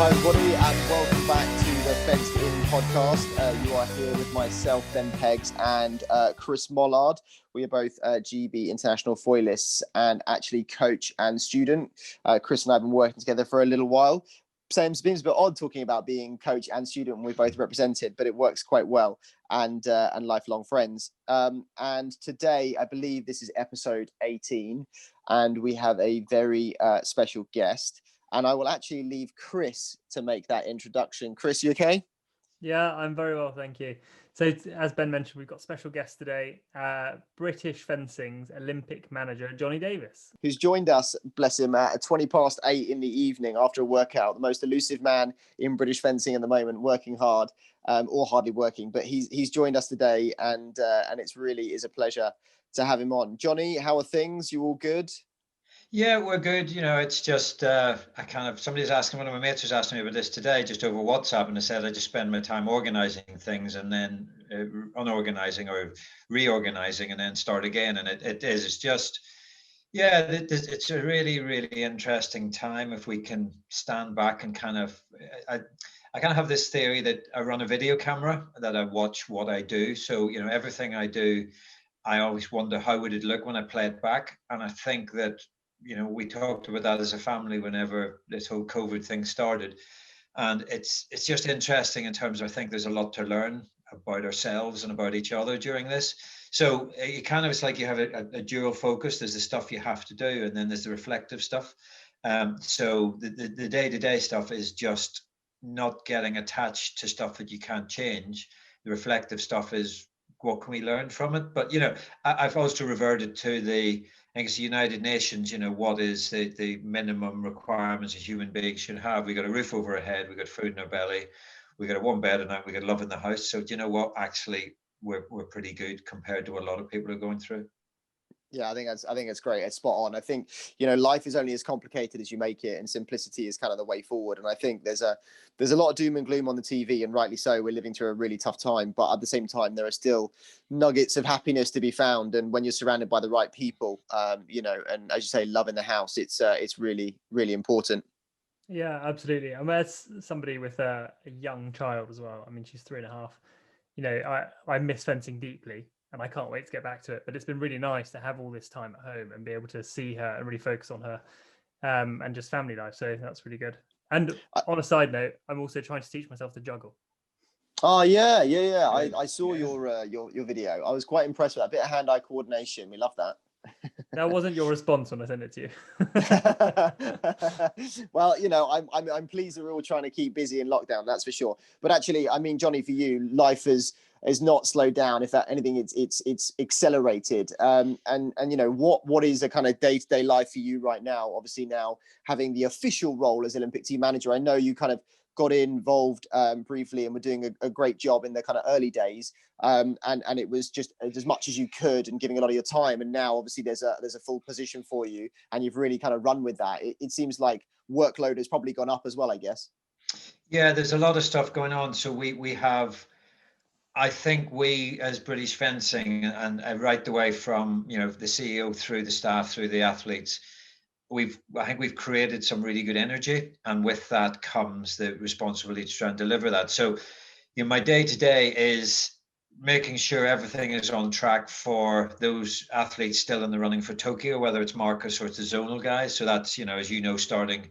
Hi everybody and welcome back to the Fenced In podcast. You are here with myself, Ben Peggs, and Chris Mollard. We are both GB international foilists and actually coach and student. Chris and I have been working together for a little while. Seems a bit odd talking about being coach and student when we're both represented, but it works quite well, and lifelong friends. And today, I believe this is episode 18, and we have a very special guest. And I will actually leave Chris to make that introduction. Chris, you okay? Yeah, I'm very well, thank you. So, as Ben mentioned, we've got special guest today, British fencing's Olympic manager, Johnny Davis. Who's joined us, bless him, at 8:20 in the evening after a workout. The most elusive man in British fencing at the moment, working hard, or hardly working. But he's joined us today, and it's really is a pleasure to have him on. Johnny, how are things? You all good? Yeah, we're good. It's just somebody's asking, one of my mates was asking me about this today, just over WhatsApp, and I said I just spend my time organizing things and then unorganizing or reorganizing and then start again. And it's just, yeah, it's a really, really interesting time if we can stand back and I kind of have this theory that I run a video camera, that I watch what I do. So, everything I do, I always wonder how would it look when I play it back. And I think that, we talked about that as a family whenever this whole COVID thing started. And it's just interesting in terms of, I think there's a lot to learn about ourselves and about each other during this. So it's like you have a dual focus. There's the stuff you have to do, and then there's the reflective stuff. So the day-to-day stuff is just not getting attached to stuff that you can't change. The reflective stuff is, what can we learn from it? But, I've also reverted to I think it's the United Nations, what is the minimum requirements a human being should have. We got a roof over our head, we got food in our belly, we got a warm bed at night, we got love in the house. So do you know what? Actually, we're pretty good compared to a lot of people are going through. Yeah, I think it's great. It's spot on. I think, life is only as complicated as you make it, and simplicity is kind of the way forward. And I think there's a lot of doom and gloom on the TV, and rightly so. We're living through a really tough time, but at the same time, there are still nuggets of happiness to be found. And when you're surrounded by the right people, and as you say, love in the house, it's really, really important. Yeah, absolutely. I mean, as somebody with a young child as well, I mean, she's 3.5. I miss fencing deeply, and I can't wait to get back to it. But it's been really nice to have all this time at home and be able to see her and really focus on her, and just family life. So that's really good. And on a side note, I'm also trying to teach myself to juggle. Oh yeah. I saw your video. I was quite impressed with that bit of hand-eye coordination. We love that. That wasn't your response when I sent it to you. Well, I'm pleased that we're all trying to keep busy in lockdown. That's for sure. But actually, I mean, Johnny, for you, life has not slowed down. If that anything, it's accelerated. And what is a kind of day-to-day life for you right now? Obviously, now having the official role as Olympic team manager, I know you kind of got involved briefly and were doing a great job in the kind of early days, and it was just as much as you could and giving a lot of your time. And now obviously there's a full position for you, and you've really kind of run with that. It seems like workload has probably gone up as well, I guess. Yeah, there's a lot of stuff going on. So we have, I think we as British fencing, and right the way from the CEO through the staff through the athletes, I think we've created some really good energy, and with that comes the responsibility to try and deliver that. So, my day to day is making sure everything is on track for those athletes still in the running for Tokyo, whether it's Marcus or it's the zonal guys. So that's, as starting,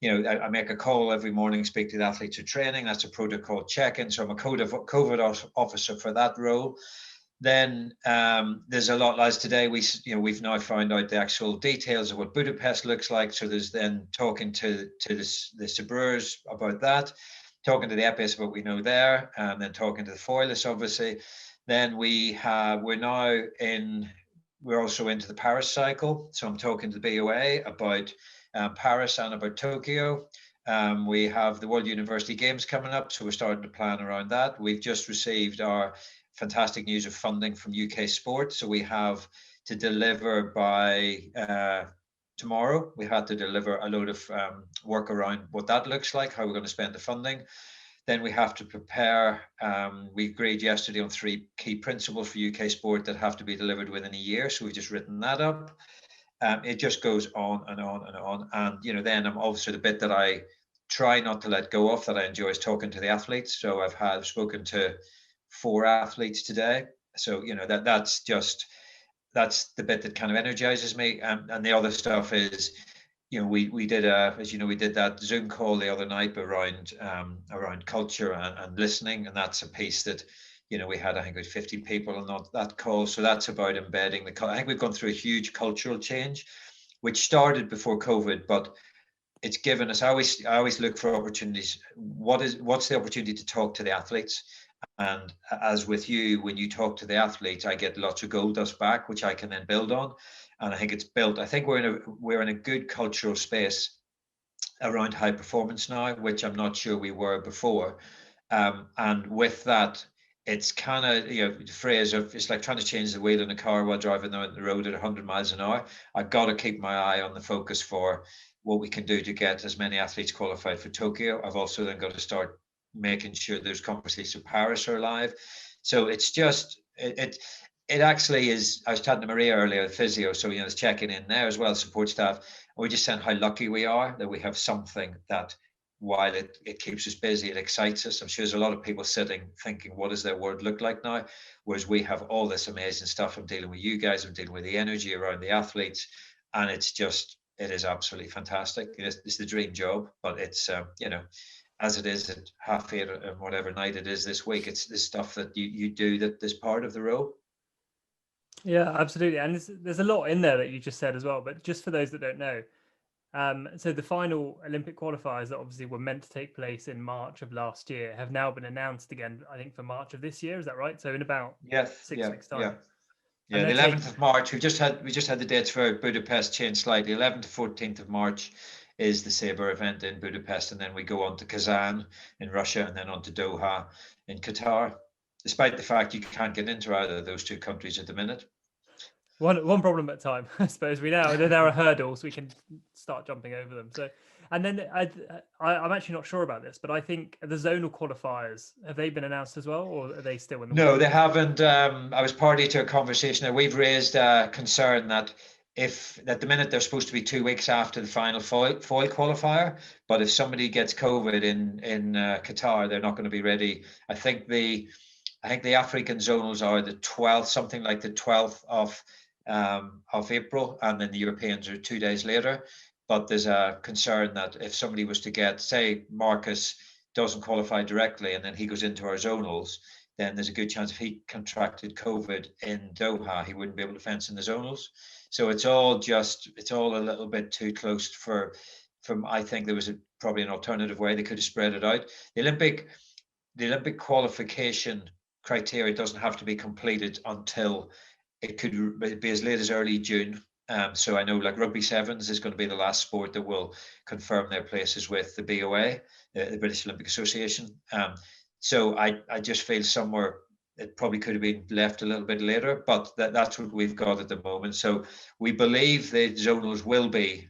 I make a call every morning, speak to the athletes who are training. That's a protocol check-in. So I'm a COVID officer for that role. Then there's a lot, as today we've now found out the actual details of what Budapest looks like. So there's then talking to the sabreurs about that, talking to the EPIS about what we know there, and then talking to the foilists, obviously. Then we're also into the Paris cycle. So I'm talking to the BOA about Paris and about Tokyo. We have the World University Games coming up, so we're starting to plan around that. We've just received our fantastic news of funding from UK Sport. So we have to deliver by tomorrow. We had to deliver a load of work around what that looks like, how we're going to spend the funding. Then we have to prepare. We agreed yesterday on 3 key principles for UK Sport that have to be delivered within a year. So we've just written that up. It just goes on and on and on. And, then I'm also the bit that I try not to let go of that I enjoy is talking to the athletes. So I've spoken to 4 athletes today. So, that's the bit that kind of energizes me. And the other stuff is, we did we did that Zoom call the other night around culture and listening, and that's a piece that we had, I think it was 50 people on that call. So that's about embedding I think we've gone through a huge cultural change, which started before COVID, but it's given us. I always look for opportunities. What's the opportunity to talk to the athletes? And as with you, when you talk to the athletes, I get lots of gold dust back, which I can then build on. And I think it's built. I think we're in a good cultural space around high performance now, which I'm not sure we were before. And with that, it's kind of the phrase of, it's like trying to change the wheel in a car while driving down the road at 100 miles an hour. I've got to keep my eye on the focus for what we can do to get as many athletes qualified for Tokyo. I've also then got to start making sure those competitions of Paris are live. So it's just it actually is. I was chatting to Maria earlier, physio, so it's checking in there as well, support staff. We just saying how lucky we are that we have something that, while it keeps us busy, it excites us. I'm sure there's a lot of people sitting thinking, what does their world look like now? Whereas we have all this amazing stuff. I'm dealing with you guys, I'm dealing with the energy around the athletes, and it is absolutely fantastic. It's the dream job, but it's as it is at 8:30 and whatever night it is this week, it's the stuff that you do that is part of the role. Yeah, absolutely. And there's a lot in there that you just said as well, but just for those that don't know, so the final Olympic qualifiers that obviously were meant to take place in March of last year have now been announced again, I think, for March of this year. Is that right? So in about 6 weeks' time. Yeah, the 11th of March. We just had the dates for Budapest changed slightly. 11th to 14th of March is the Sabre event in Budapest, and then we go on to Kazan in Russia, and then on to Doha in Qatar. Despite the fact you can't get into either of those two countries at the minute. One problem at a time, I suppose. There are hurdles, we can start jumping over them. So, and then I'm actually not sure about this, but I think the zonal qualifiers, have they been announced as well, or are they still in the No, they haven't. I was party to a conversation that we've raised a concern that if at the minute they're supposed to be 2 weeks after the final foil qualifier, but if somebody gets COVID in Qatar, they're not going to be ready. I think the African zonals are the 12th, something like the 12th of April, and then the Europeans are 2 days later. But there's a concern that if somebody was to get, say, Marcus doesn't qualify directly, and then he goes into our zonals, then there's a good chance if he contracted COVID in Doha, he wouldn't be able to fence in the zonals. So it's all a little bit too close from. I think there was probably an alternative way they could have spread it out. The Olympic qualification criteria doesn't have to be completed until it could be as late as early June. So I know like rugby sevens is going to be the last sport that will confirm their places with the BOA, the British Olympic Association. So I just feel somewhere it probably could have been left a little bit later, but that's what we've got at the moment. So we believe the zonals will be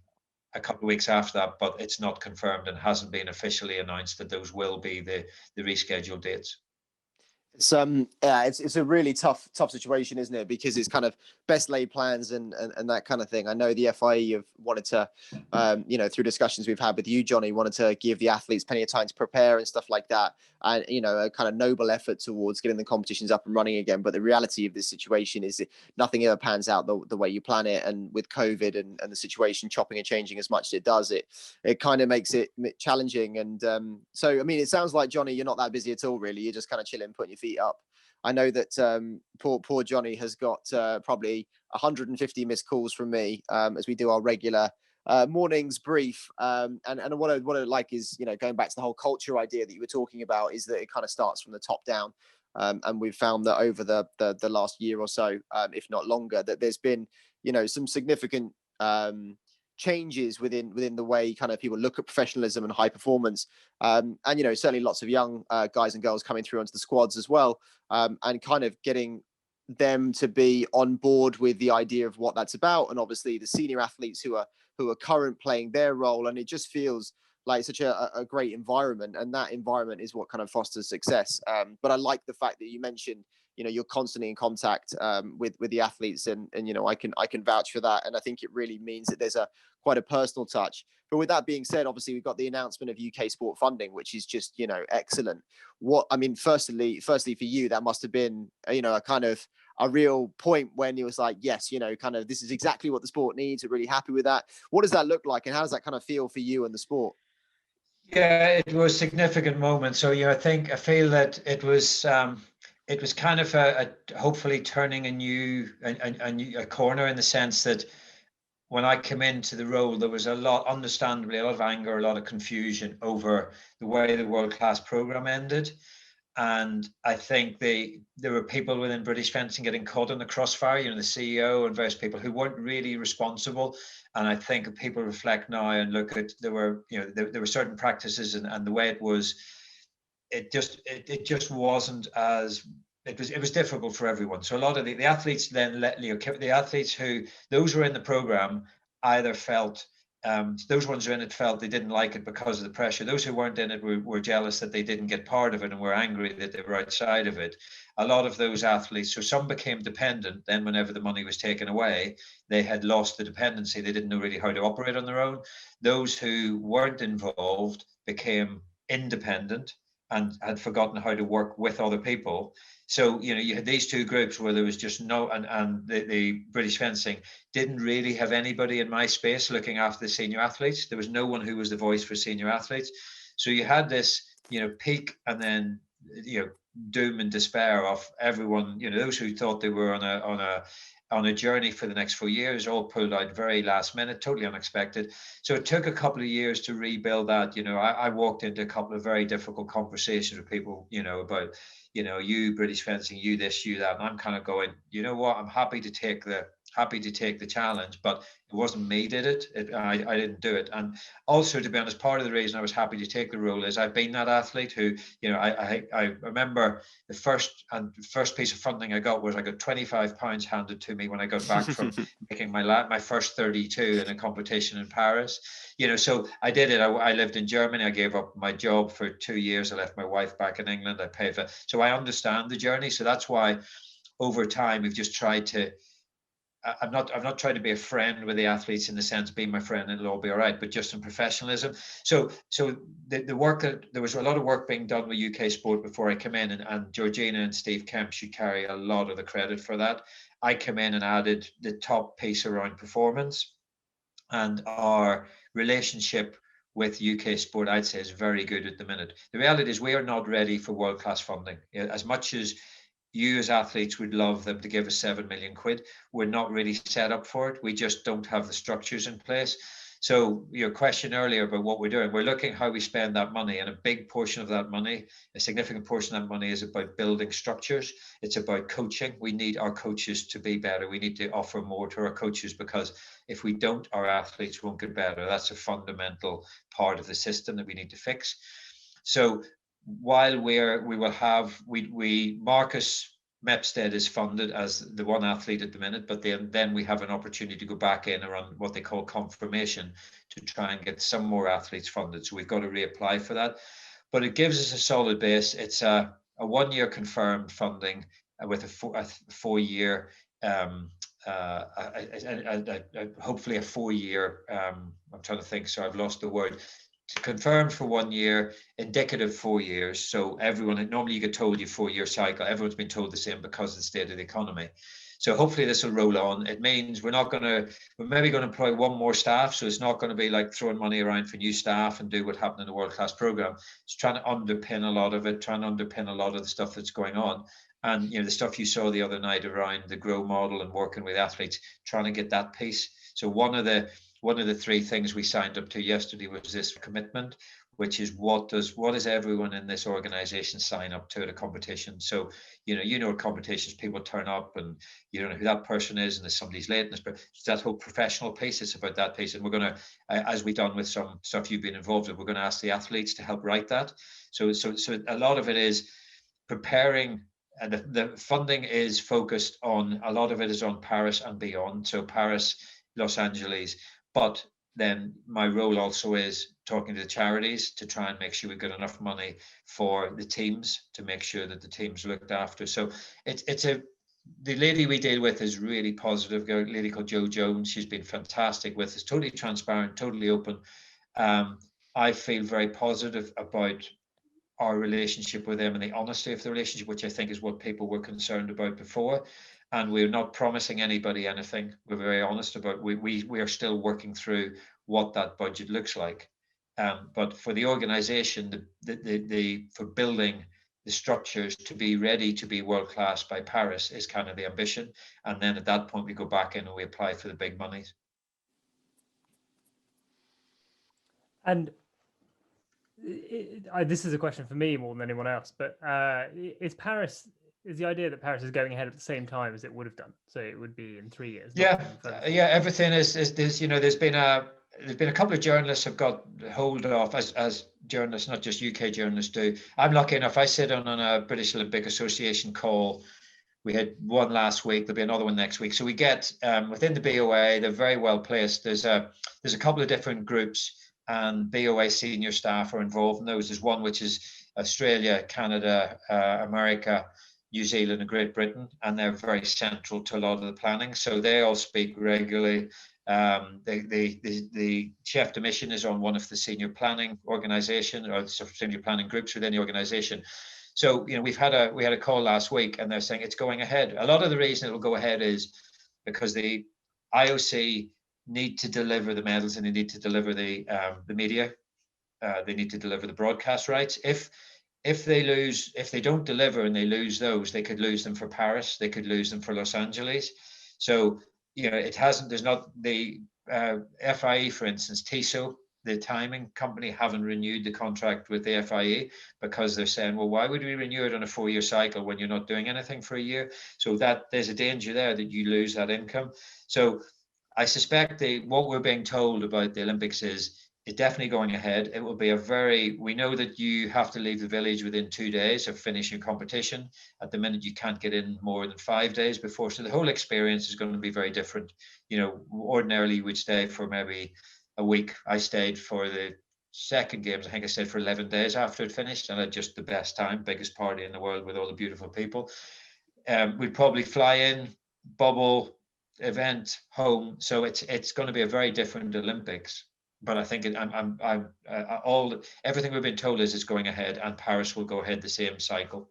a couple of weeks after that, but it's not confirmed and hasn't been officially announced that those will be the rescheduled dates. It's it's a really tough situation, isn't it? Because it's kind of best laid plans and that kind of thing. I know the FIE have wanted to, through discussions we've had with you, Johnny, wanted to give the athletes plenty of time to prepare and stuff like that, and a kind of noble effort towards getting the competitions up and running again. But the reality of this situation is that nothing ever pans out the way you plan it, and with COVID and the situation chopping and changing as much as it does, it kind of makes it challenging. And so I mean, it sounds like, Johnny, you're not that busy at all, really. You're just kind of chilling, putting your feet up. I know that poor Johnny has got probably 150 missed calls from me as we do our regular morning's brief. And what I like is, going back to the whole culture idea that you were talking about, is that it kind of starts from the top down. And we've found that over the last year or so, if not longer, that there's been, some significant changes within the way kind of people look at professionalism and high performance, and certainly lots of young guys and girls coming through onto the squads as well, and kind of getting them to be on board with the idea of what that's about, and obviously the senior athletes who are current playing their role. And it just feels like such a great environment, and that environment is what kind of fosters success. But I like the fact that you mentioned you're constantly in contact with the athletes, and I can vouch for that. And I think it really means that there's quite a personal touch. But with that being said, obviously we've got the announcement of UK sport funding, which is just excellent. Firstly for you, that must have been a kind of a real point when it was like, yes, kind of this is exactly what the sport needs. We're really happy with that. What does that look like, and how does that kind of feel for you and the sport? Yeah, it was a significant moment. So I feel that it was kind of a hopefully turning a corner, in the sense that when I came into the role, there was understandably a lot of anger, a lot of confusion over the way the world class program ended. And I think there were people within British fencing getting caught in the crossfire, the CEO and various people who weren't really responsible. And I think if people reflect now and look at, there were certain practices, and the way it was, it just wasn't as, it was difficult for everyone. So a lot of the athletes then the athletes those who were in the program either felt, those ones who were in it felt they didn't like it because of the pressure. Those who weren't in it were jealous that they didn't get part of it and were angry that they were outside of it. A lot of those athletes, so some became dependent. Then whenever the money was taken away, they had lost the dependency. They didn't know really how to operate on their own. Those who weren't involved became independent and had forgotten how to work with other people. So, you had these two groups where there was just and the British fencing didn't really have anybody in my space looking after the senior athletes. There was no one who was the voice for senior athletes. So you had this, peak, and then, doom and despair of everyone, those who thought they were on a journey for the next 4 years, all pulled out very last minute, totally unexpected. So it took a couple of years to rebuild that. I walked into a couple of very difficult conversations with people, about, you British fencing, you this, you that. And I'm kind of going, you know what, I'm happy to take the challenge, but it wasn't me did it. I didn't do it. And also, to be honest, part of the reason I was happy to take the role is I've been that athlete who, I remember the first piece of funding I got was I got £25 handed to me when I got back from making my first 32 in a competition in Paris. So I did it. I lived in Germany. I gave up my job for 2 years. I left my wife back in England. I paid for it. So I understand the journey. So that's why over time we've just tried to, I'm not trying to be a friend with the athletes in the sense, be my friend and it'll all be all right, but just in professionalism. So the work that there was a lot of work being done with UK sport before I came in, and Georgina and Steve Kemp should carry a lot of the credit for that. I came in and added the top piece around performance, and our relationship with UK sport, I'd say, is very good at the minute. The reality is we are not ready for world-class funding. As much as you as athletes would love them to give us 7 million quid, we're not really set up for it. We just don't have the structures in place. So your question earlier about what we're doing, we're looking how we spend that money, and a big portion of that money, a significant portion of that money, is about building structures. It's about coaching. We need our coaches to be better. We need to offer more to our coaches, because if we don't, our athletes won't get better. That's a fundamental part of the system that we need to fix. So while Marcus Mepstead is funded as the one athlete at the minute, but then we have an opportunity to go back in around what they call confirmation to try and get some more athletes funded. So we've got to reapply for that, but it gives us a solid base. It's a 1 year confirmed funding with a 4 year, hopefully a 4 year. I'm trying to think, so I've lost the word. Confirmed for 1 year, indicative 4 years. So everyone, normally you get told you 4 year cycle. Everyone's been told the same because of the state of the economy. So hopefully this will roll on. It means we're maybe going to employ one more staff. So it's not going to be like throwing money around for new staff and do what happened in the world class program. It's trying to underpin a lot of it, trying to underpin a lot of the stuff that's going on. And the stuff you saw the other night around the grow model and working with athletes, trying to get that piece. So one of the 3 things we signed up to yesterday was this commitment, which is what does everyone in this organization sign up to at a competition. So competitions, people turn up and you don't know who that person is, and there's somebody's late, and it's that whole professional piece. It's about that piece, and we're going to, as we've done with some stuff you've been involved in, we're going to ask the athletes to help write that. So a lot of it is preparing. And the funding is focused on, a lot of it is on Paris and beyond. So Paris, Los Angeles, but then my role also is talking to the charities to try and make sure we've got enough money for the teams, to make sure that the teams are looked after. So the lady we deal with is really positive, a lady called Jo Jones. She's been fantastic with us, totally transparent, totally open. I feel very positive about our relationship with them and the honesty of the relationship, which I think is what people were concerned about before. And we're not promising anybody anything. We're very honest about we are still working through what that budget looks like. But for the organization, for building the structures to be ready to be world class by Paris is kind of the ambition. And then at that point, we go back in and we apply for the big monies. And this is a question for me more than anyone else, but is the idea that Paris is going ahead at the same time as it would have done? So it would be in 3 years. Yeah, everything is there's been a couple of journalists have got hold off as journalists, not just UK journalists do. I'm lucky enough, I sit on a British Olympic Association call. We had one last week, there'll be another one next week. So we get within the BOA, they're very well placed. There's a couple of different groups, and BOA senior staff are involved in those. There's one which is Australia, Canada, America, New Zealand and Great Britain, and they're very central to a lot of the planning. So they all speak regularly. The chef de mission is on one of the senior planning organization or the senior planning groups within the organization. So, we had a call last week, and they're saying it's going ahead. A lot of the reason it will go ahead is because the IOC need to deliver the medals, and they need to deliver the media. They need to deliver the broadcast rights. If they don't deliver and they lose those, they could lose them for Paris. They could lose them for Los Angeles. So, there's not the FIE, for instance, TISO, the timing company, haven't renewed the contract with the FIE because they're saying, well, why would we renew it on a 4-year cycle when you're not doing anything for a year? So that there's a danger there that you lose that income. So I suspect what we're being told about the Olympics is it's definitely going ahead. It will be we know that you have to leave the village within 2 days of finishing competition. At the minute, you can't get in more than 5 days before. So the whole experience is going to be very different. Ordinarily you would stay for maybe a week. I stayed for the second games. I think I stayed for 11 days after it finished, and I had just the best time, biggest party in the world with all the beautiful people. We'd probably fly in, bubble, event, home. So it's going to be a very different Olympics. But I think everything we've been told is it's going ahead, and Paris will go ahead the same cycle.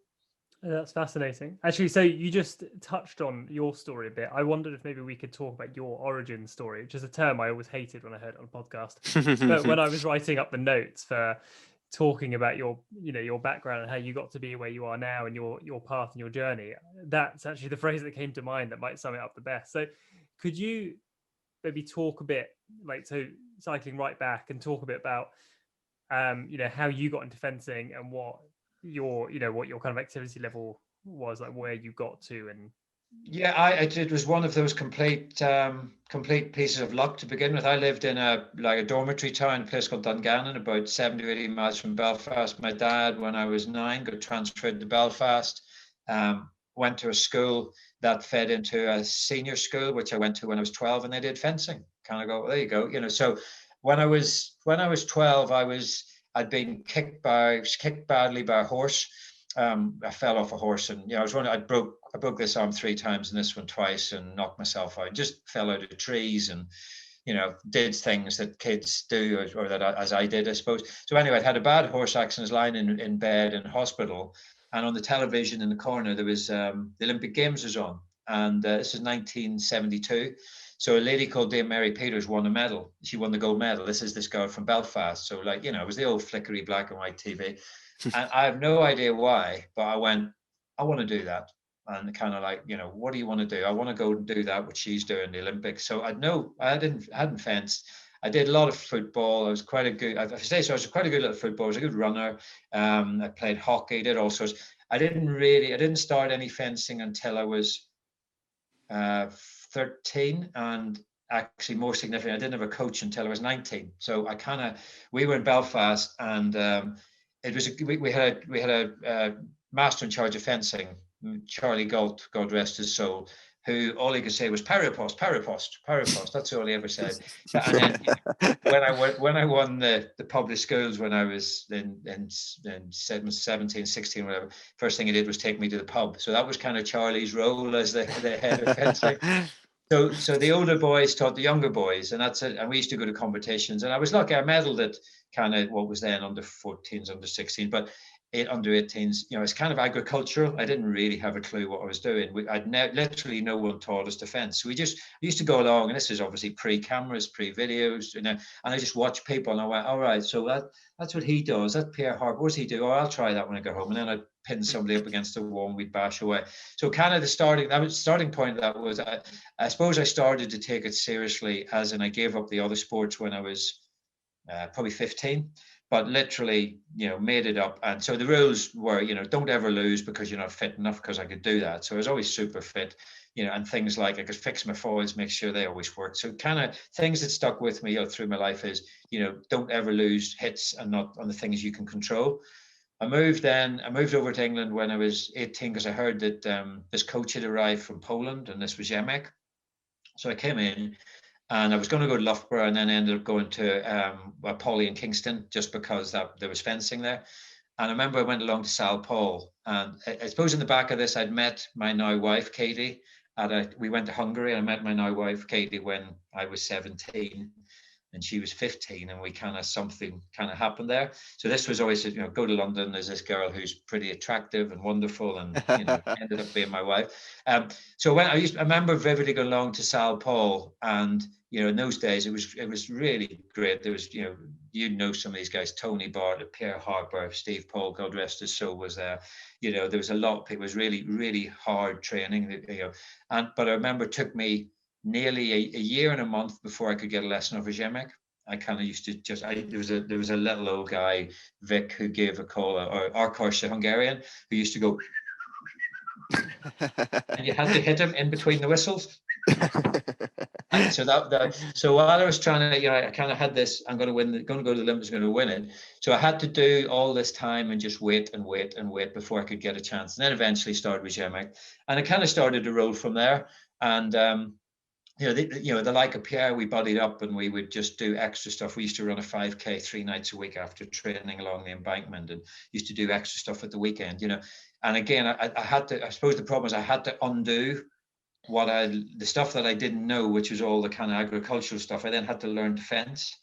That's fascinating. Actually, so you just touched on your story a bit. I wondered if maybe we could talk about your origin story, which is a term I always hated when I heard it on a podcast. But when I was writing up the notes for talking about your background and how you got to be where you are now and your path and your journey, that's actually the phrase that came to mind that might sum it up the best. So could you maybe talk a bit, cycling right back, and talk a bit about how you got into fencing and what your kind of activity level was, like where you got to? And it was one of those complete pieces of luck to begin with. I lived in a dormitory town, a place called Dungannon, about 70 or 80 miles from Belfast. My dad, when I was 9, got transferred to Belfast, went to a school that fed into a senior school, which I went to when I was 12, and they did fencing. Kind of go, there you go. So when I was 12, I'd been kicked badly by a horse. I fell off a horse, and I broke this arm 3 times and this one twice, and knocked myself out. Just fell out of trees and did things that kids do, or that as I did, I suppose. So anyway, I'd had a bad horse accident, lying in bed in hospital, and on the television in the corner there was the Olympic Games was on, and this is 1972. So a lady called Dame Mary Peters won a medal. She won the gold medal. This is this girl from Belfast. So it was the old flickery black and white TV. And I have no idea why, but I went, I want to do that. And kind of what do you want to do? I want to go and do that, what she's doing, the Olympics. So I hadn't fenced. I did a lot of football. I was quite a good, I was quite a good little football. I was a good runner. I played hockey, did all sorts. I didn't start any fencing until I was 13, and actually more significant, I didn't have a coach until I was 19. So we were in Belfast, and it was we had a master in charge of fencing, Charlie Galt, God rest his soul, who all he could say was "Peripost, Peripost, Peripost." That's all he ever said. And then when I won the public schools when I was in 17, 16, whatever, first thing he did was take me to the pub. So that was kind of Charlie's role as the head of fencing. So the older boys taught the younger boys, and that's it. And we used to go to competitions, and I was lucky. I medaled at kind of what was then under 14s, under 16, but under 18s. You know, it's kind of agricultural. I didn't really have a clue what I was doing. Literally no one taught us to fence. So we used to go along, and this is obviously pre-cameras, pre-videos, and I just watched people, and I went, all right, so that's what he does. That's Pierre Harper. What does he do? Oh, I'll try that when I go home, and then I'd pin somebody up against the wall and we'd bash away. So kind of the starting point of that was, I suppose I started to take it seriously as in I gave up the other sports when I was probably 15, but literally, made it up. And so the rules were, don't ever lose because you're not fit enough, because I could do that. So I was always super fit, and things like I could fix my foils, make sure they always worked. So kind of things that stuck with me through my life is, don't ever lose hits and not on the things you can control. I moved over to England when I was 18 because I heard that this coach had arrived from Poland, and this was Yemek. So I came in, and I was going to go to Loughborough, and then ended up going to Polly in Kingston just because there was fencing there. And I remember I went along to Sal Paul, and I suppose in the back of this, I'd met my now wife, Katie. We went to Hungary, and I met my now wife, Katie, when I was 17. And she was 15, and something happened there. So this was always, go to London. There's this girl who's pretty attractive and wonderful, and ended up being my wife. So when I remember vividly going along to Sal Paul, and in those days it was really great. There was, some of these guys: Tony Bartlett, Pierre Harper, Steve Paul, God rest his soul, was there. There was a lot of people. It was really, really hard training. But I remember it took me nearly a year and a month before I could get a lesson over Yemek. I kind of used to there was a little old guy, Vic, who gave a call, or Arkos, the Hungarian, who used to go, and you had to hit him in between the whistles. And so while I was trying to, I kind of had this, I'm going to go to the Olympics, going to win it. So I had to do all this time and just wait and wait and wait before I could get a chance. And then eventually started with Yemek, and it kind of started to roll from there. And the like of Pierre, we buddied up and we would just do extra stuff. We used to run a 5K 3 nights a week after training along the embankment, and used to do extra stuff at the weekend, And again, I had to, I suppose the problem is I had to undo the stuff that I didn't know, which was all the kind of agricultural stuff. I then had to learn to fence.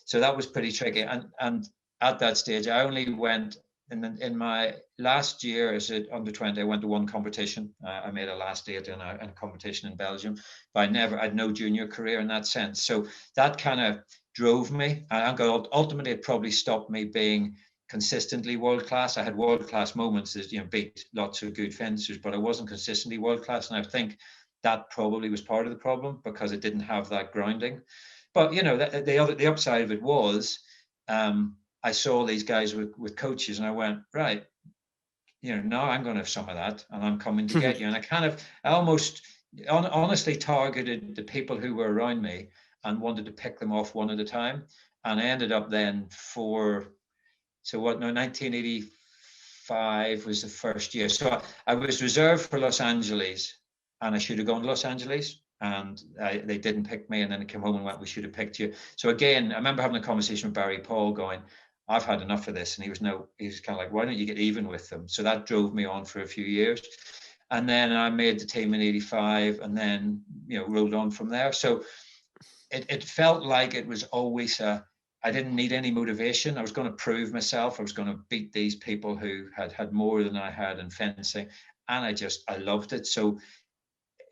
So that was pretty tricky. And at that stage, I only went, in my last year as an under 20, I went to one competition. I made a last 8 in a competition in Belgium, but I had no junior career in that sense. So that kind of drove me. Ultimately, it probably stopped me being consistently world class. I had world class moments as beat lots of good fencers, but I wasn't consistently world class. And I think that probably was part of the problem, because it didn't have that grounding. But the upside of it was, I saw these guys with coaches, and I went, right, now I'm going to have some of that, and I'm coming to get you. And I almost honestly targeted the people who were around me and wanted to pick them off one at a time. And I ended up then 1985 was the first year. So I was reserved for Los Angeles, and I should have gone to Los Angeles. And they didn't pick me, and then I came home and went, we should have picked you. So again, I remember having a conversation with Barry Paul going, I've had enough of this. And he was kind of like, why don't you get even with them? So that drove me on for a few years. And then I made the team in 85, and then, rolled on from there. So it felt like it was always I didn't need any motivation. I was going to prove myself. I was going to beat these people who had more than I had in fencing. And I loved it. So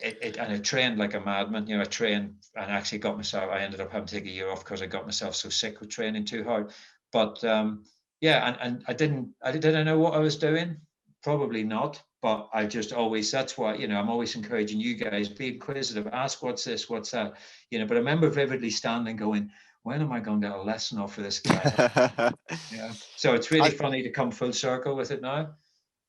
and I trained like a madman. I trained and actually got myself, I ended up having to take a year off because I got myself so sick with training too hard. But and I didn't know what I was doing. Probably not. But I just always, that's why, I'm always encouraging you guys, be inquisitive, ask what's this, what's that, but I remember vividly standing going, when am I going to get a lesson off of this guy? Yeah. So it's really funny to come full circle with it now.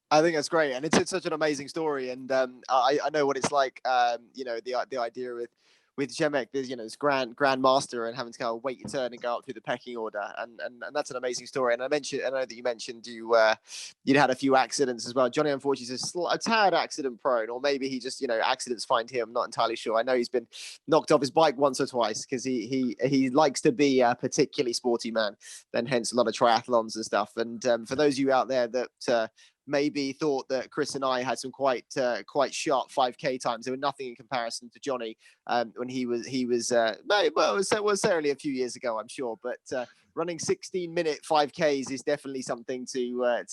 I think that's great, and it's such an amazing story, and I know what it's like. The idea with with Zemek, there's this grand master and having to go wait your turn and go up through the pecking order, and that's an amazing story. And I know that you mentioned you'd had a few accidents as well. Johnny unfortunately is a tad accident prone, or maybe he just accidents find him. I'm not entirely sure. I know he's been knocked off his bike once or twice because he likes to be a particularly sporty man, then hence a lot of triathlons and stuff. And for those of you out there that maybe thought that Chris and I had some quite sharp 5K times, they were nothing in comparison to Johnny when he was it was only a few years ago, I'm sure, but running 16-minute 5Ks is definitely something to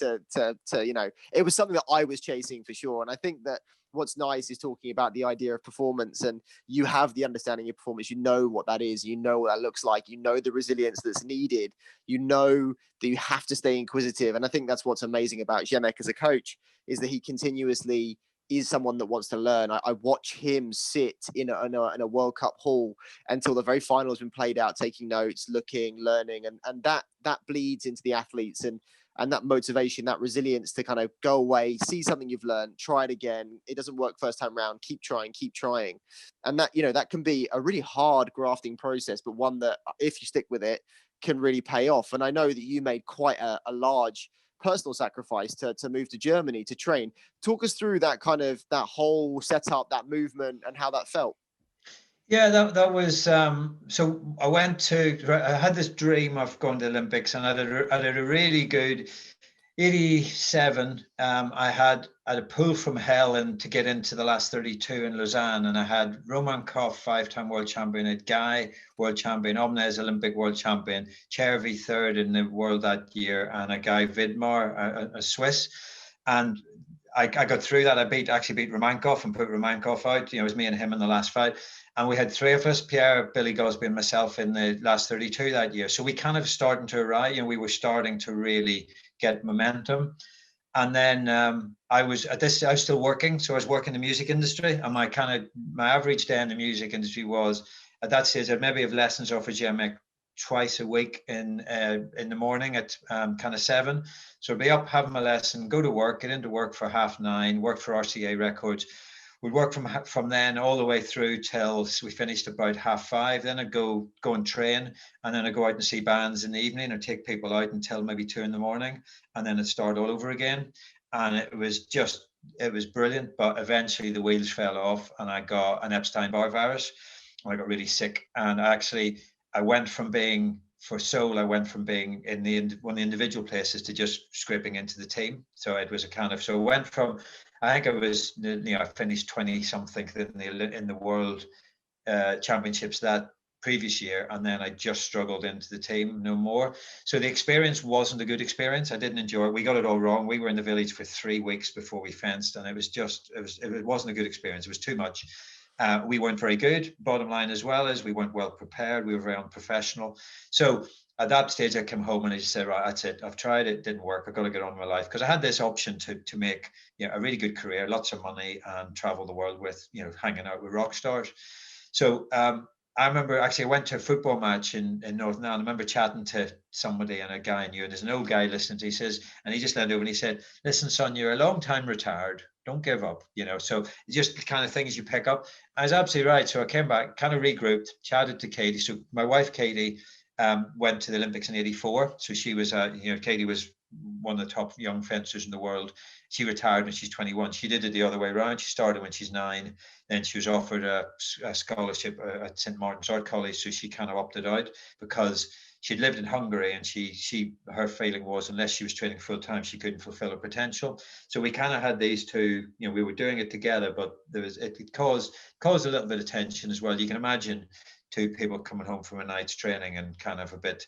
it was something that I was chasing for sure. And I think that what's nice is talking about the idea of performance, and you have the understanding of performance. You know what that is. You know what that looks like. You know the resilience that's needed. You know that you have to stay inquisitive. And I think that's what's amazing about Zemek as a coach, is that he continuously is someone that wants to learn. I watch him sit in a World Cup hall until the very final has been played out, taking notes, looking, learning, and that bleeds into the athletes, and that motivation, that resilience to kind of go away, see something you've learned, try it again. It doesn't work first time round. Keep trying. And that, that can be a really hard grafting process, but one that if you stick with it can really pay off. And I know that you made quite a large personal sacrifice to move to Germany to train. Talk us through that whole setup, that movement, and how that felt. Yeah, that was so I had this dream of going to the Olympics, and I had a really good 87. I had a pull from hell and to get into the last 32 in Lausanne, and I had Roman Koch, 5-time world champion, had Guy, world champion, Omnes, Olympic world champion, Chervy, third in the world that year, and a guy Vidmar, a Swiss. And I got through that. I actually beat Romankov and put Romankov out. It was me and him in the last fight. And we had three of us, Pierre, Billy Gosby, and myself, in the last 32 that year. So we kind of starting to arrive, we were starting to really get momentum. And then I was still working. So I was working in the music industry, and my average day in the music industry was, at that stage, I'd maybe have lessons off of Zemek twice a week in the morning at kind of 7. So I'd be up, having my lesson, go to work, get into work for 9:30, work for RCA Records. We'd work from then all the way through till we finished about 5:30. Then I'd go and train, and then I'd go out and see bands in the evening, or take people out until maybe 2 a.m, and then I'd start all over again. And it was brilliant. But eventually the wheels fell off, and I got an Epstein-Barr virus, and I got really sick. And I went from being, for Seoul, I went from being in one of the individual places to just scraping into the team. So it was so I went from, I think I finished 20 something in the world championships that previous year, and then I just struggled into the team no more. So the experience wasn't a good experience. I didn't enjoy it. We got it all wrong. We were in the village for 3 weeks before we fenced, and it wasn't a good experience. It was too much. We weren't very good, bottom line, as well as we weren't well prepared. We were very unprofessional. So at that stage, I came home and I just said, right, that's it. I've tried it, didn't work. I've got to get on with my life, because I had this option to make a really good career, lots of money, and travel the world with, hanging out with rock stars. So I remember I went to a football match in Northern Ireland. I remember chatting to somebody, and a guy I knew, and there's an old guy listening to, he says, and he just leaned over and he said, listen, son, you're a long time retired. Don't give up, So just the kind of things you pick up. I was absolutely right. So I came back, kind of regrouped, chatted to Katie. So my wife, Katie, went to the Olympics in '84. So she was, Katie was one of the top young fencers in the world. She retired when she's 21. She did it the other way around. She started when she's 9. Then she was offered a scholarship at St. Martin's Art College. So she kind of opted out, because she'd lived in Hungary, and her feeling was, unless she was training full time, she couldn't fulfill her potential. So we kind of had these two, we were doing it together, but it caused a little bit of tension as well. You can imagine two people coming home from a night's training and kind of a bit,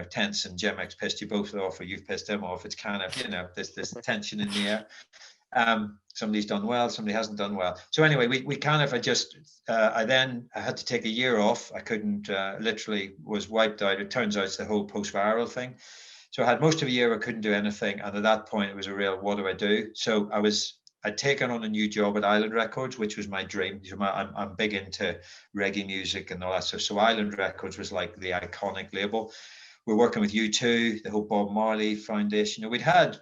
tense, and Zemek's pissed you both off, or you've pissed him off. It's kind of, there's this tension in the air. Somebody's done well, somebody hasn't done well. So anyway, we kind of I had to take a year off. I couldn't, literally was wiped out. It turns out it's the whole post-viral thing. So I had most of a year I couldn't do anything. And at that point, it was a real, what do I do? So I'd taken on a new job at Island Records, which was my dream. I'm big into reggae music and all that stuff. So Island Records was like the iconic label. We're working with U2, the whole Bob Marley Foundation. We'd had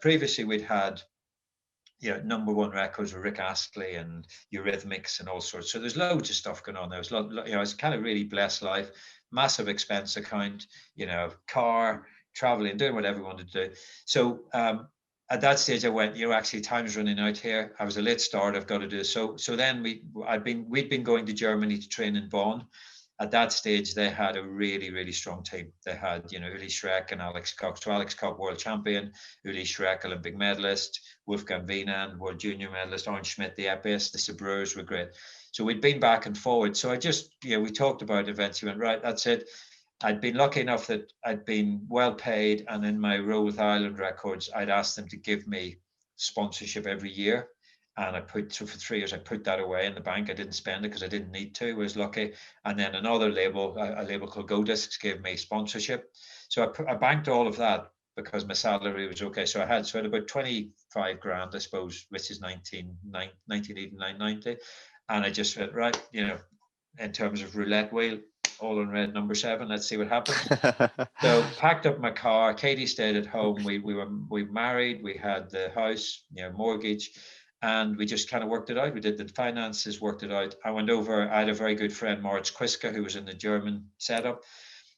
#1 records with Rick Astley and Eurythmics and all sorts. So there's loads of stuff going on. There was it's kind of really blessed life, massive expense account, car, traveling, doing whatever we wanted to do. So at that stage I went, actually time's running out here. I was a late start. I've got to do this. So then we'd been going to Germany to train in Bonn. At that stage, they had a really, really strong team. They had, Uli Schreck and Alex Cox. So Alex Cox, world champion, Uli Schreck, Olympic medalist, Wolfgang Wiener, world junior medalist, Orange Schmidt, the Epis, the Sabreurs were great. So we'd been back and forward. So I just, we talked about events. He went, right, that's it. I'd been lucky enough that I'd been well paid. And in my role with Ireland Records, I'd asked them to give me sponsorship every year. And for 3 years, I put that away in the bank. I didn't spend it because I didn't need to. I was lucky. And then another label, a label called Go Discs, gave me sponsorship. So I banked all of that because my salary was okay. So I had about 25 grand, I suppose, which is 1989, 90. And I just went, right, in terms of roulette wheel, all on red, number 7. Let's see what happens. So packed up my car. Katie stayed at home. We married. We had the house, mortgage. And we just kind of worked it out. We did the finances, worked it out. I went over. I had a very good friend, Moritz Kwiska, who was in the German setup.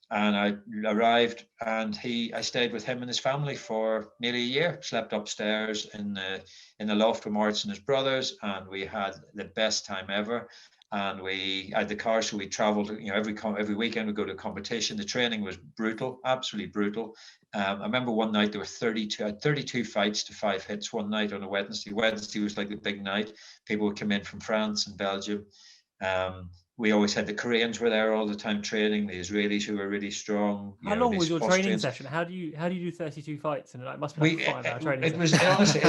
And I arrived, and I stayed with him and his family for nearly a year. Slept upstairs in the loft with Moritz and his brothers, and we had the best time ever. And we had the car, so we traveled. Every weekend we go to a competition. The training was brutal, absolutely brutal. I remember one night there were 32 fights to 5 hits one night on a Wednesday. Wednesday was like the big night. People would come in from France and Belgium. We always had the Koreans were there all the time training, the Israelis who were really strong. How long was your training session? How do you do 32 fights? And it must be like 5 hour training session. Honestly,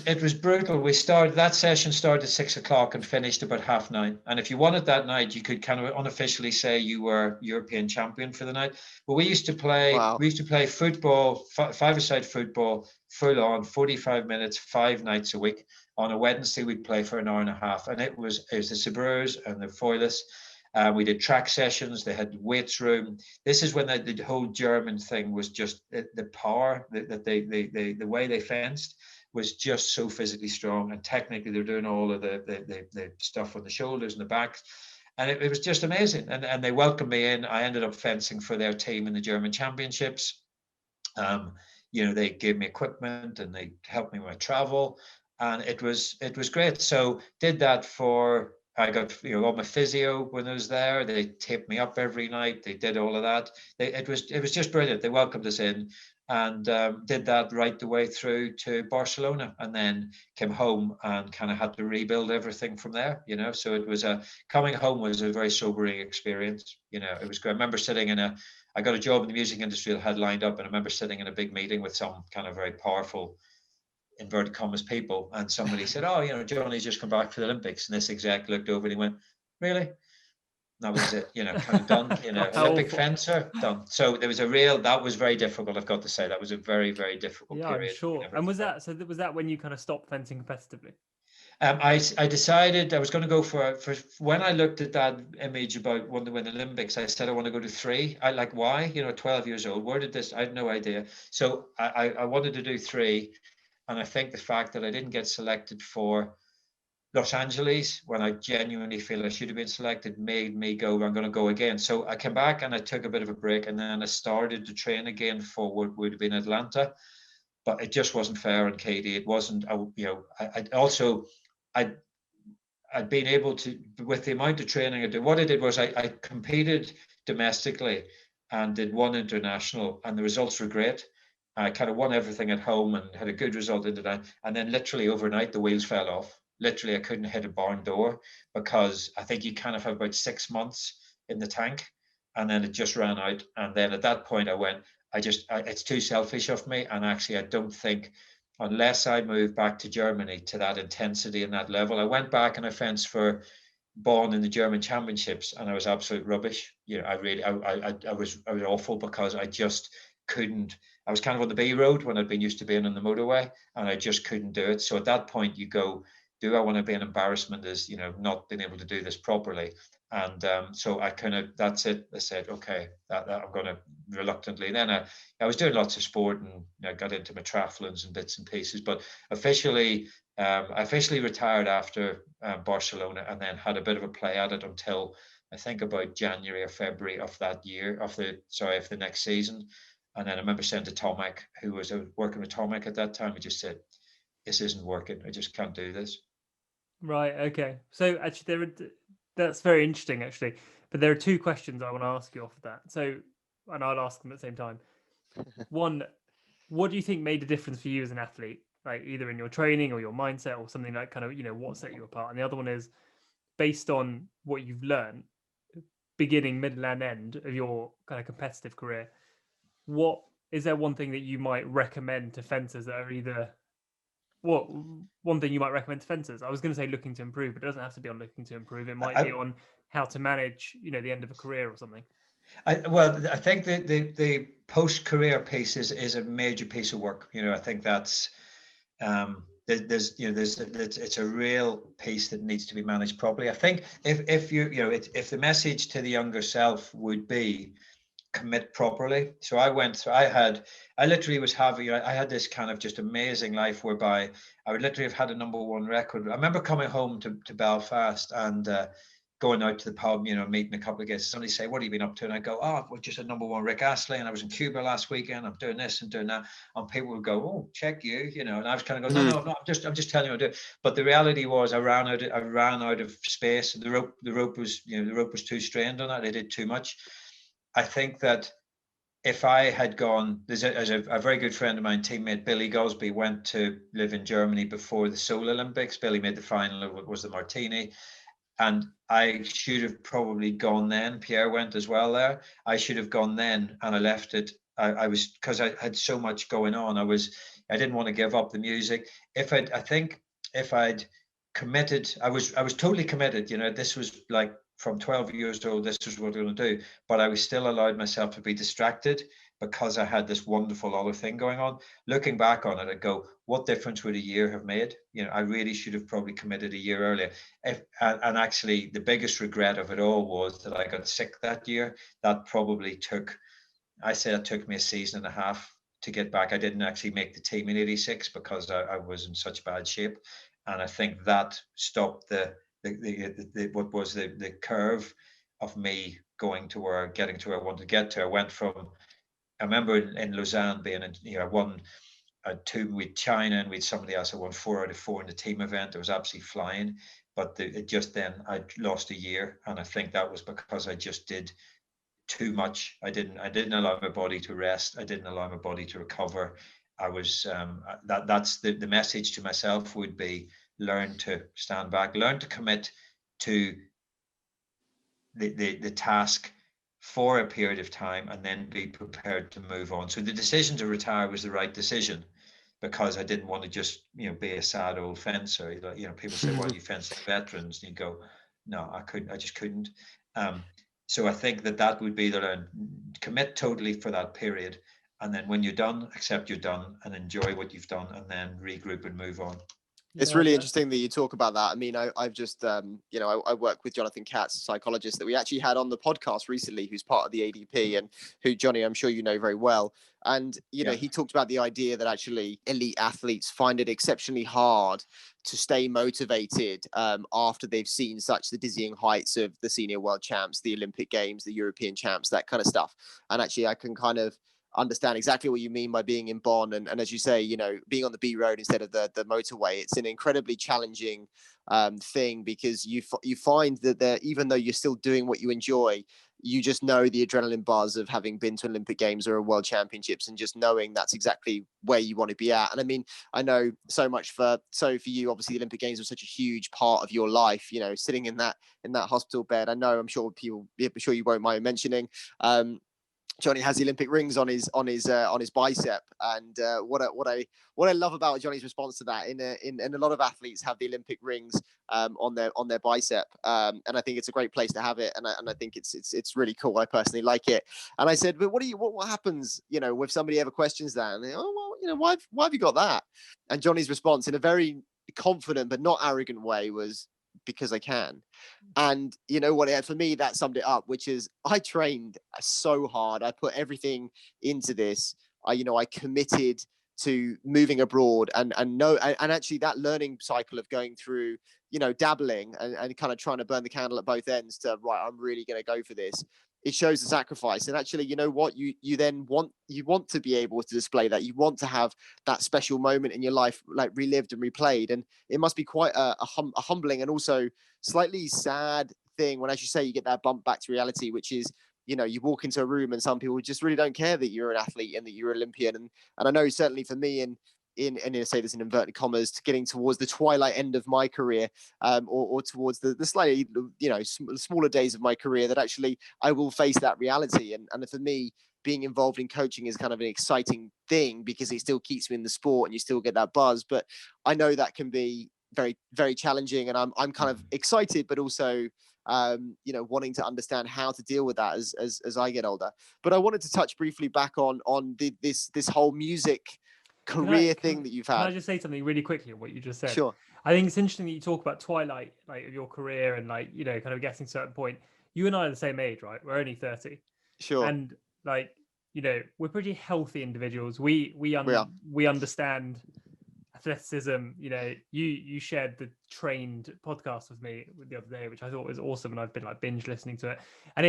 it was brutal. That session started at 6 o'clock and finished about 9:30. And if you won it that night, you could kind of unofficially say you were European champion for the night. But we used to play. Wow. We used to play football, 5-a-side football, full on, 45 minutes, 5 nights a week. On a Wednesday, we'd play for an hour and a half, and it was the Sabreurs and the Foilists. We did track sessions. They had weights room. This is when the whole German thing was just the power that the way they fenced was just so physically strong, and technically they're doing all of the stuff on the shoulders and the backs, and it was just amazing. And they welcomed me in. I ended up fencing for their team in the German championships. They gave me equipment and they helped me with my travel. And it was great. So did that I got all my physio when I was there. They taped me up every night. They did all of that. It was just brilliant. They welcomed us in, and did that right the way through to Barcelona, and then came home and kind of had to rebuild everything from there. So it was coming home was a very sobering experience. It was great. I remember I got a job in the music industry that I had lined up, and I remember sitting in a big meeting with some kind of very powerful, inverted commas, people, and somebody said, "Oh, Johnny's just come back for the Olympics," and this exec looked over and he went, "Really?" And that was it, kind of done. Olympic fencer, done. So there was that was very difficult. I've got to say that was a very, very difficult period. Yeah, I'm sure. And was that when you kind of stopped fencing competitively? I decided I was going to go for when I looked at that image about wanting to win the Olympics, I said I want to go to 3. I like, why? 12 years old. Where did this? I had no idea. So I wanted to do 3. And I think the fact that I didn't get selected for Los Angeles when I genuinely feel I should have been selected made me go, I'm going to go again. So I came back and I took a bit of a break, and then I started to train again for what would have been Atlanta. But it just wasn't fair on Katie. It wasn't, I'd been able to, with the amount of training I did, what I did was I competed domestically and did 1 international, and the results were great. I kind of won everything at home and had a good result into that. And then literally overnight, the wheels fell off. Literally, I couldn't hit a barn door because I think you kind of have about 6 months in the tank, and then it just ran out. And then at that point I went, it's too selfish of me. And actually, I don't think, unless I move back to Germany to that intensity and that level. I went back and I fenced for Bonn in the German championships, and I was absolute rubbish. I was awful because I just couldn't. I was kind of on the B road when I'd been used to being on the motorway, and I just couldn't do it. So at that point you go, do I want to be an embarrassment as, not being able to do this properly? And so I that's it. I said, okay, that I'm going to reluctantly. Then I was doing lots of sport, and I got into my triathlons and bits and pieces, but officially I officially retired after Barcelona, and then had a bit of a play at it until I think about January or February of that year, of the next season. And then I remember saying to Tomek, who was working with Tomek at that time, he just said, "This isn't working. I just can't do this." Right. Okay. So actually, that's very interesting, actually. But there are two questions I want to ask you off of that. So, and I'll ask them at the same time. One, what do you think made a difference for you as an athlete, like either in your training or your mindset or something like kind of, what set you apart? And the other one is based on what you've learned, beginning, middle, and end of your kind of competitive career. What is there one thing that you might recommend to fencers that are either what one thing you might recommend to fencers? I was going to say looking to improve, but it doesn't have to be on looking to improve. It might be on how to manage, the end of a career or something. I think the post-career piece is a major piece of work. I think that's it's a real piece that needs to be managed properly. I think if the message to the younger self would be commit properly. So I literally was having, I had this kind of just amazing life whereby I would literally have had a #1 record. I remember coming home to Belfast and going out to the pub, meeting a couple of guests. Somebody say, "What have you been up to?" And I go, "Oh, well, just a #1 Rick Astley, and I was in Cuba last weekend. I'm doing this and doing that." And people would go, "Oh, check you," And I was kind of going, "No, I'm just telling you what to do." But the reality was, I ran out of space. The rope was too strained on it. I did too much. I think that if I had gone, there's a very good friend of mine, teammate Billy Gosby, went to live in Germany before the Seoul Olympics. Billy made the final of what was the Martini. And I should have probably gone then. Pierre went as well there. I should have gone then, and I left it. I was, because I had so much going on. I didn't want to give up the music. I think if I'd committed, I was totally committed. This was like from 12 years old. This was what I'm going to do. But I was still allowed myself to be distracted because I had this wonderful other thing going on. Looking back on it, I go, what difference would a year have made? I really should have probably committed a year earlier. And actually, the biggest regret of it all was that I got sick that year. That probably took me a season and a half to get back. I didn't actually make the team in '86 because I was in such bad shape. And I think that stopped the curve of me getting to where I wanted to get to. I remember in Lausanne being I won two with China and with somebody else. I won 4 out of 4 in the team event. It was absolutely flying, but I lost a year, and I think that was because I just did too much. I didn't allow my body to rest. I didn't allow my body to recover. I was that's the message to myself would be: learn to stand back, learn to commit to the task for a period of time, and then be prepared to move on. So the decision to retire was the right decision, because I didn't want to just be a sad old fencer. People say, "Why do you fence the veterans?" And you go, "No, I couldn't. I just couldn't." So I think that would be the learn. Commit totally for that period, and then when you're done, accept you're done and enjoy what you've done, and then regroup and move on. It's really interesting that you talk about that. I mean, I've just, I work with Jonathan Katz, a psychologist that we actually had on the podcast recently, who's part of the ADP, and who, Johnny, I'm sure you know very well. And, he talked about the idea that actually elite athletes find it exceptionally hard to stay motivated after they've seen such the dizzying heights of the senior world champs, the Olympic Games, the European champs, that kind of stuff. And actually, I can kind of understand exactly what you mean by being in Bonn, and as you say, being on the B road instead of the motorway. It's an incredibly challenging thing, because you find that even though you're still doing what you enjoy, you just know the adrenaline buzz of having been to Olympic Games or a World Championships, and just knowing that's exactly where you want to be at. And I mean, I know so for you, obviously the Olympic Games was such a huge part of your life, sitting in that hospital bed. I'm sure you won't mind mentioning, Johnny has the Olympic rings on his bicep, and what I love about Johnny's response to that, in a lot of athletes have the Olympic rings on their bicep, and I think it's a great place to have it, and I think it's really cool. I personally like it. And I said, but what happens, if somebody ever questions that, and they, oh well, why have you got that? And Johnny's response, in a very confident but not arrogant way, was, because I can. And you know what, for me, that summed it up, which is, I trained so hard. I put everything into this. I committed to moving abroad and actually that learning cycle of going through, dabbling and kind of trying to burn the candle at both ends to, right, I'm really going to go for this. It shows the sacrifice. And actually, you know what, you then want to be able to display that. You want to have that special moment in your life, like relived and replayed. And it must be quite a humbling and also slightly sad thing when, as you say, you get that bump back to reality, which is, you walk into a room and some people just really don't care that you're an athlete and that you're Olympian. And I know certainly for me, and say this in inverted commas, to getting towards the twilight end of my career, or towards the slightly, smaller days of my career, that actually I will face that reality. And for me, being involved in coaching is kind of an exciting thing because it still keeps me in the sport and you still get that buzz. But I know that can be very, very challenging, and I'm kind of excited, but also wanting to understand how to deal with that as I get older. But I wanted to touch briefly back on this whole music career thing that you've had. Can I just say something really quickly on what you just said? Sure. I think it's interesting that you talk about twilight, like of your career and like, kind of getting to a certain point. You and I are the same age, right? We're only 30. Sure. And like, we're pretty healthy individuals. We understand athleticism. You shared the trained podcast with me the other day, which I thought was awesome, and I've been like binge listening to it. And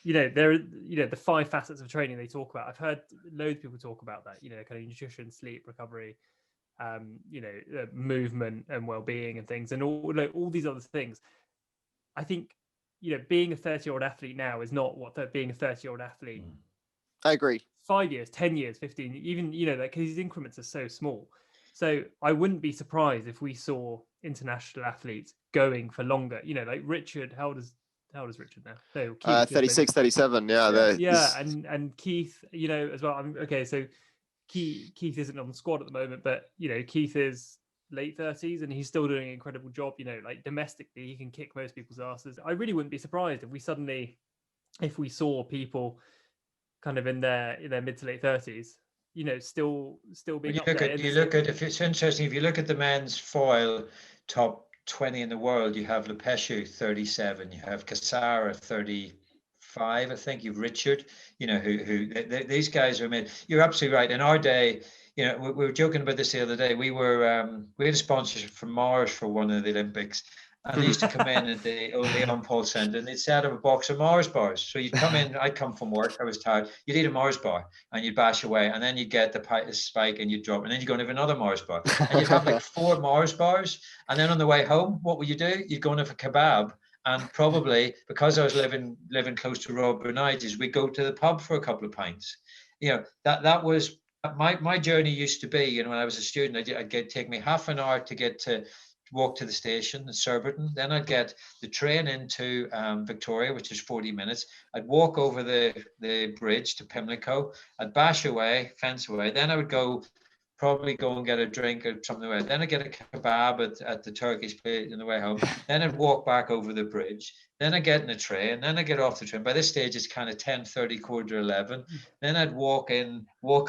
there are, the 5 facets of training they talk about. I've heard loads of people talk about that, kind of nutrition, sleep, recovery, movement and well-being and things, and all these other things. I think, being a 30-year-old athlete now is not what being a 30-year-old athlete. I agree. 5 years, 10 years, 15, even, because these increments are so small. So I wouldn't be surprised if we saw international athletes going for longer, like Richard. How old is Richard now? No, Keith, 36, 37. Yeah. And Keith, as well. So Keith isn't on the squad at the moment, but Keith is late 30s and he's still doing an incredible job. Like domestically, he can kick most people's asses. I really wouldn't be surprised if we saw people kind of in their mid to late 30s, still being up there. If it's interesting, if you look at the men's foil top 20 in the world, you have Lepeshu 37, you have Kassara 35, I think you've Richard, these guys are made. You're absolutely right. In our day, we were joking about this the other day. We had a sponsorship from Mars for one of the Olympics, and they used to come in at the Leon Paul Centre and they'd set up a box of Mars bars. So you'd come in, I'd come from work, I was tired, you'd eat a Mars bar and you'd bash away, and then you'd get the spike and you'd drop, and then you'd go and have another Mars bar. And you'd have like 4 Mars bars, and then on the way home, what would you do? You'd go and have a kebab, and probably, because I was living close to Rob Bernig's, we'd go to the pub for a couple of pints. That was, my journey used to be, when I was a student, take me half an hour to walk to the station in Surbiton. Then I'd get the train into Victoria, which is 40 minutes. I'd walk over the bridge to Pimlico. I'd bash away, fence away. Then I would probably go and get a drink or something. Then I'd get a kebab at the Turkish place on the way home. Then I'd walk back over the bridge. Then I'd get in a train. Then I'd get off the train. By this stage, it's kind of 10:30, 10:45. Then I'd walk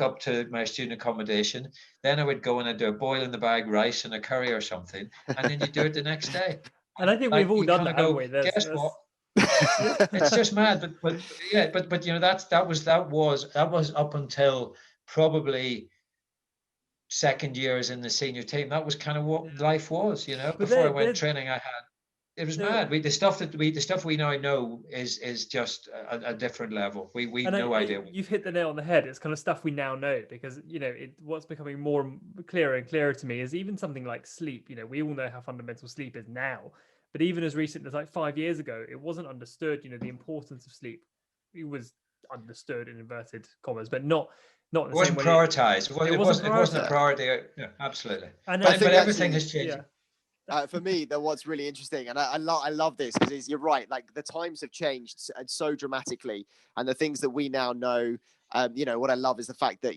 up to my student accommodation. Then I would go and I'd do a boil in the bag rice and a curry or something. And then you do it the next day. And I think we've all done that, haven't we? Guess what? It's just mad. But that was up until probably second years in the senior team. That was kind of what life was, before I went training. It was mad. The stuff we now know is just a different level. We no idea. You've hit the nail on the head. It's kind of stuff we now know, because what's becoming more clearer and clearer to me is even something like sleep. We all know how fundamental sleep is now, but even as recent as like 5 years ago, it wasn't understood. The importance of sleep. It was understood in inverted commas, but not. It wasn't prioritized. It wasn't a priority. Yeah, absolutely. But everything has changed. Yeah. For me, what's really interesting, and I love this, because you're right. Like, the times have changed so dramatically, and the things that we now know. What I love is the fact that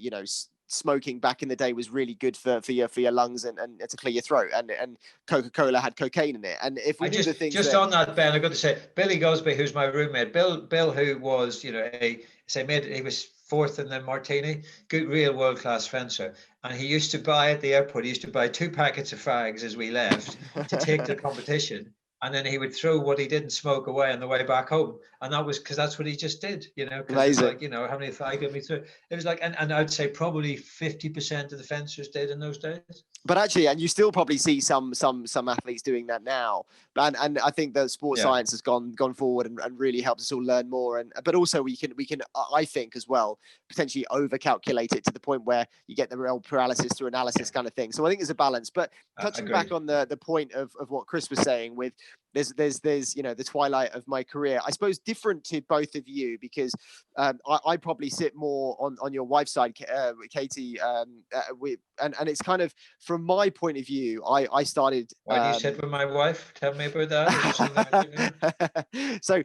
smoking back in the day was really good for your lungs and to clear your throat, and Coca-Cola had cocaine in it. And if we do the things on that, Ben, I've got to say, Billy Gosby, who's my roommate, Bill, who was he was 4th in the Martini, good, real world-class fencer. And he used to buy at the airport, 2 packets of fags as we left to take to the competition. and then he would throw what he didn't smoke away on the way back home. And that was because that's what he just did, because it's like, how many I get me through. It was like, and I'd say probably 50% of the fencers did in those days. But actually, and you still probably see some athletes doing that now. And I think that sports science has gone forward and really helps us all learn more. But also we can I think as well potentially overcalculate it to the point where you get the real paralysis through analysis kind of thing. So I think there's a balance. But touching back on the point of what Chris was saying with there's the twilight of my career, I suppose different to both of you, because I probably sit more on your wife's side, Katie, and it's kind of from my point of view, I started. Why do you sit with my wife? Tell me about that. So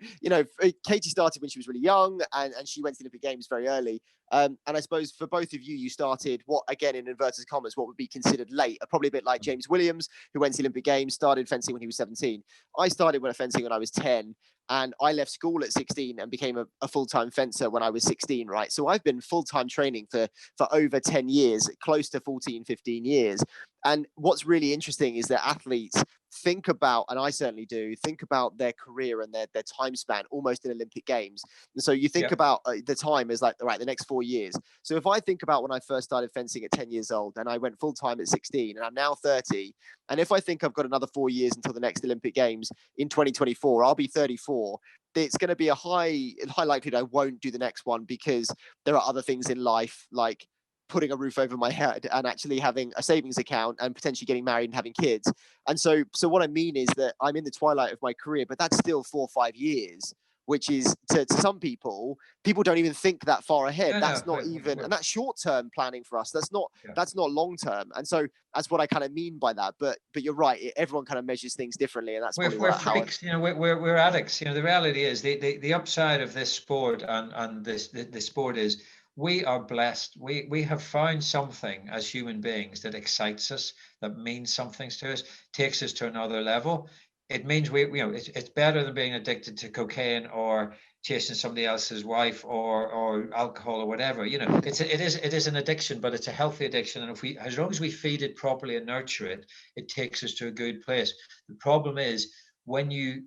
Katie started when she was really young, and she went to the Olympic Games very early. And I suppose for both of you, you started what, again, in inverted commas, what would be considered late, probably a bit like James Williams, who went to the Olympic Games, started fencing when he was 17. I started fencing when I was 10, and I left school at 16 and became a full-time fencer when I was 16, right? So I've been full-time training for over 10 years, close to 14, 15 years. And what's really interesting is that athletes think about, and I certainly do, think about their career and their time span almost in Olympic Games. And so you think about the time as like, right, the next 4 years. So if I think about when I first started fencing at 10 years old and I went full time at 16 and I'm now 30, and if I think I've got another 4 years until the next Olympic Games in 2024, I'll be 34. It's going to be a high likelihood I won't do the next one because there are other things in life, like putting a roof over my head and actually having a savings account and potentially getting married and having kids. And so what I mean is that I'm in the twilight of my career, but that's still 4 or 5 years, which is to some people don't even think that far ahead. That's not even, and that's short-term planning for us. That's not long-term. And so that's what I kind of mean by that. But you're right. Everyone kind of measures things differently. And that's we're freaks, we're addicts. The reality is the upside of this sport and this sport is, we are blessed. We have found something as human beings that excites us, that means something to us, takes us to another level. It means it's better than being addicted to cocaine or chasing somebody else's wife or alcohol or whatever. It is an addiction, but it's a healthy addiction. And as long as we feed it properly and nurture it, it takes us to a good place. The problem is when you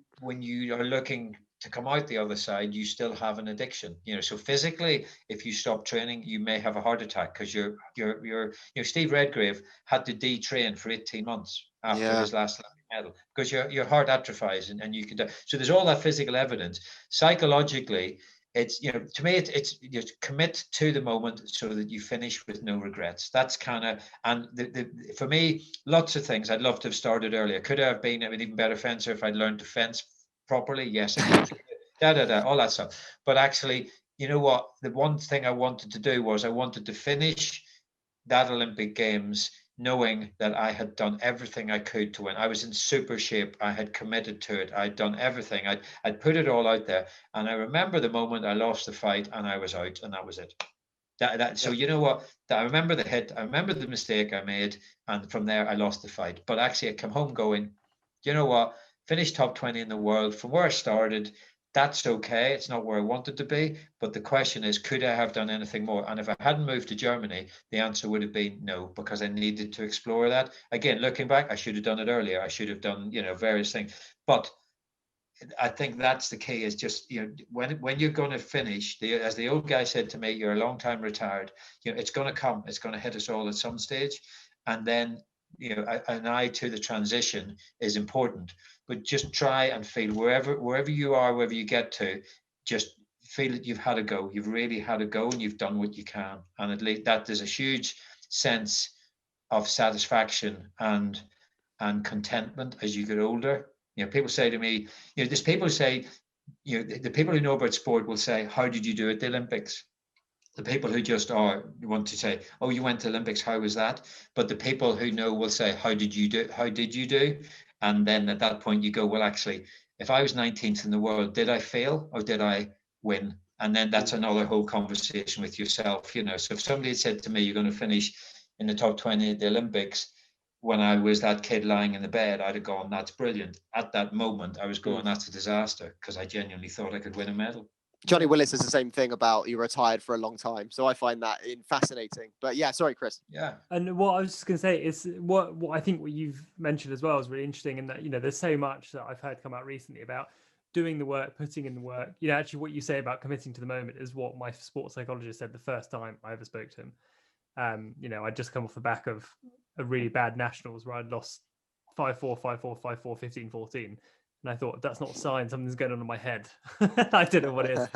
are looking to come out the other side, you still have an addiction. So physically, if you stop training, you may have a heart attack because you're Steve Redgrave had to detrain for 18 months after his last medal because your heart atrophies and you could die. So there's all that physical evidence. Psychologically, it's to me it's commit to the moment so that you finish with no regrets. That's kind of, and for me, lots of things I'd love to have started earlier. Could I have been an even better fencer if I'd learned to fence properly? Yes. All that stuff. But actually, you know what? The one thing I wanted to do was I wanted to finish that Olympic Games knowing that I had done everything I could to win. I was in super shape. I had committed to it. I'd done everything. I'd put it all out there. And I remember the moment I lost the fight and I was out, and that was it. So you know what? I remember the hit. I remember the mistake I made. And from there, I lost the fight. But actually, I come home going, you know what? Finished top 20 in the world from where I started. That's okay. It's not where I wanted to be. But the question is, could I have done anything more? And if I hadn't moved to Germany, the answer would have been no, because I needed to explore that. Again, looking back, I should have done it earlier. I should have done, various things. But I think that's the key, is just, when you're going to finish, as the old guy said to me, you're a long time retired, it's going to come. It's going to hit us all at some stage. And then, an eye to the transition is important. But just try and feel wherever you are, wherever you get to, just feel that you've had a go. You've really had a go and you've done what you can. And at least that there's a huge sense of satisfaction and contentment as you get older. People say to me, there's people who say, the people who know about sport will say, how did you do at the Olympics? The people who just want to say, oh, you went to Olympics, how was that? But the people who know will say, how did you do? And then at that point you go, well, actually, if I was 19th in the world, did I fail or did I win? And then that's another whole conversation with yourself. So if somebody had said to me, you're going to finish in the top 20 at the Olympics, when I was that kid lying in the bed, I'd have gone, that's brilliant. At that moment, I was going, that's a disaster, because I genuinely thought I could win a medal. Johnny Willis says the same thing about you retired for a long time. So I find that fascinating. But yeah, sorry, Chris. Yeah. And what I was just going to say is what I think what you've mentioned as well is really interesting, in that, you know, there's so much that I've heard come out recently about doing the work, putting in the work. You know, actually what you say about committing to the moment is what my sports psychologist said the first time I ever spoke to him. You know, I'd just come off the back of a really bad nationals where I'd lost 5-4, 5-4, 5-4, 15-14. And I thought, that's not a sign, something's going on in my head. I don't know what it is.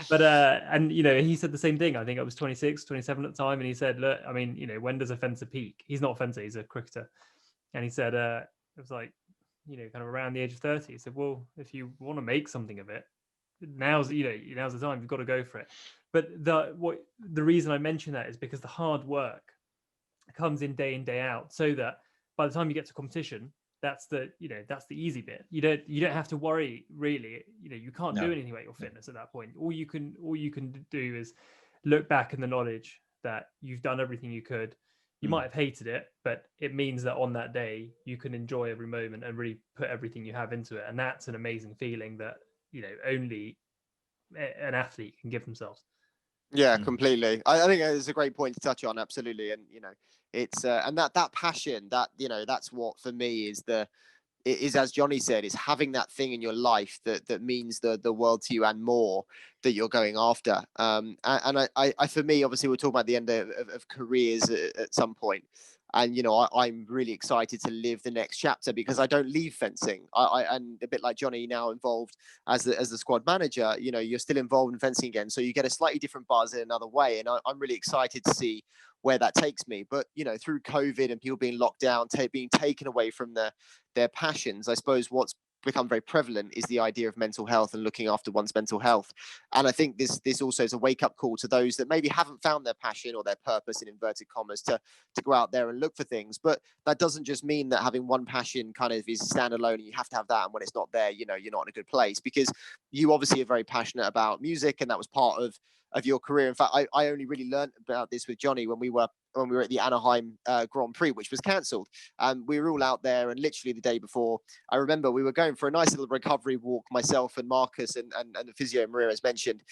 But, and, you know, he said the same thing. I think I was 26, 27 at the time. And he said, look, I mean, you know, when does a fencer peak? He's not a fencer, he's a cricketer. And he said, it was like, you know, kind of around the age of 30. He said, well, if you want to make something of it, now's the time, you've got to go for it. But the reason I mention that is because the hard work comes in day out, so that by the time you get to competition, that's the easy bit. You don't have to worry, really. You know, you can't do anything about your fitness at that point. All you can do is look back in the knowledge that you've done everything you could. You might have hated it, but it means that on that day you can enjoy every moment and really put everything you have into it. And that's an amazing feeling that, you know, only an athlete can give themselves. Yeah, completely. I think it's a great point to touch on. Absolutely. And, you know, it's and that passion, that, you know, that's what for me is as Johnny said, is having that thing in your life that means the world to you and more, that you're going after. And I for me, obviously, we're talking about the end of careers at some point. And, you know, I'm really excited to live the next chapter, because I don't leave fencing. And a bit like Johnny, now involved as the squad manager, you know, you're still involved in fencing again. So you get a slightly different buzz in another way. And I'm really excited to see where that takes me. But, you know, through COVID and people being locked down, being taken away from their passions, I suppose what's become very prevalent is the idea of mental health and looking after one's mental health. And I think this also is a wake-up call to those that maybe haven't found their passion or their purpose, in inverted commas, to go out there and look for things. But that doesn't just mean that having one passion kind of is standalone and you have to have that, and when it's not there, you know, you're not in a good place. Because you obviously are very passionate about music, and that was part of your career. In fact, I only really learned about this with Johnny when we were at the Anaheim Grand Prix, which was cancelled. We were all out there, and literally the day before, I remember we were going for a nice little recovery walk, myself and Marcus and the physio Maria, as mentioned,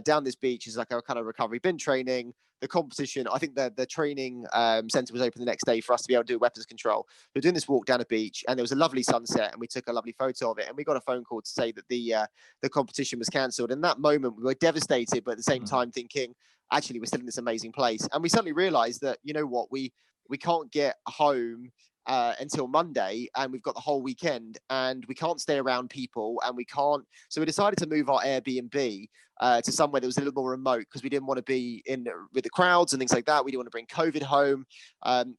down this beach. Is like a kind of recovery bin training. The competition, I think the training centre was open the next day for us to be able to do weapons control. We were doing this walk down a beach, and there was a lovely sunset, and we took a lovely photo of it, and we got a phone call to say that the competition was cancelled. In that moment, we were devastated, but at the same time thinking, actually, we're still in this amazing place. And we suddenly realized that, you know what, we can't get home until Monday, and we've got the whole weekend, and we can't stay around people, and we can't. So we decided to move our Airbnb to somewhere that was a little more remote, because we didn't want to be in with the crowds and things like that. We didn't want to bring COVID home,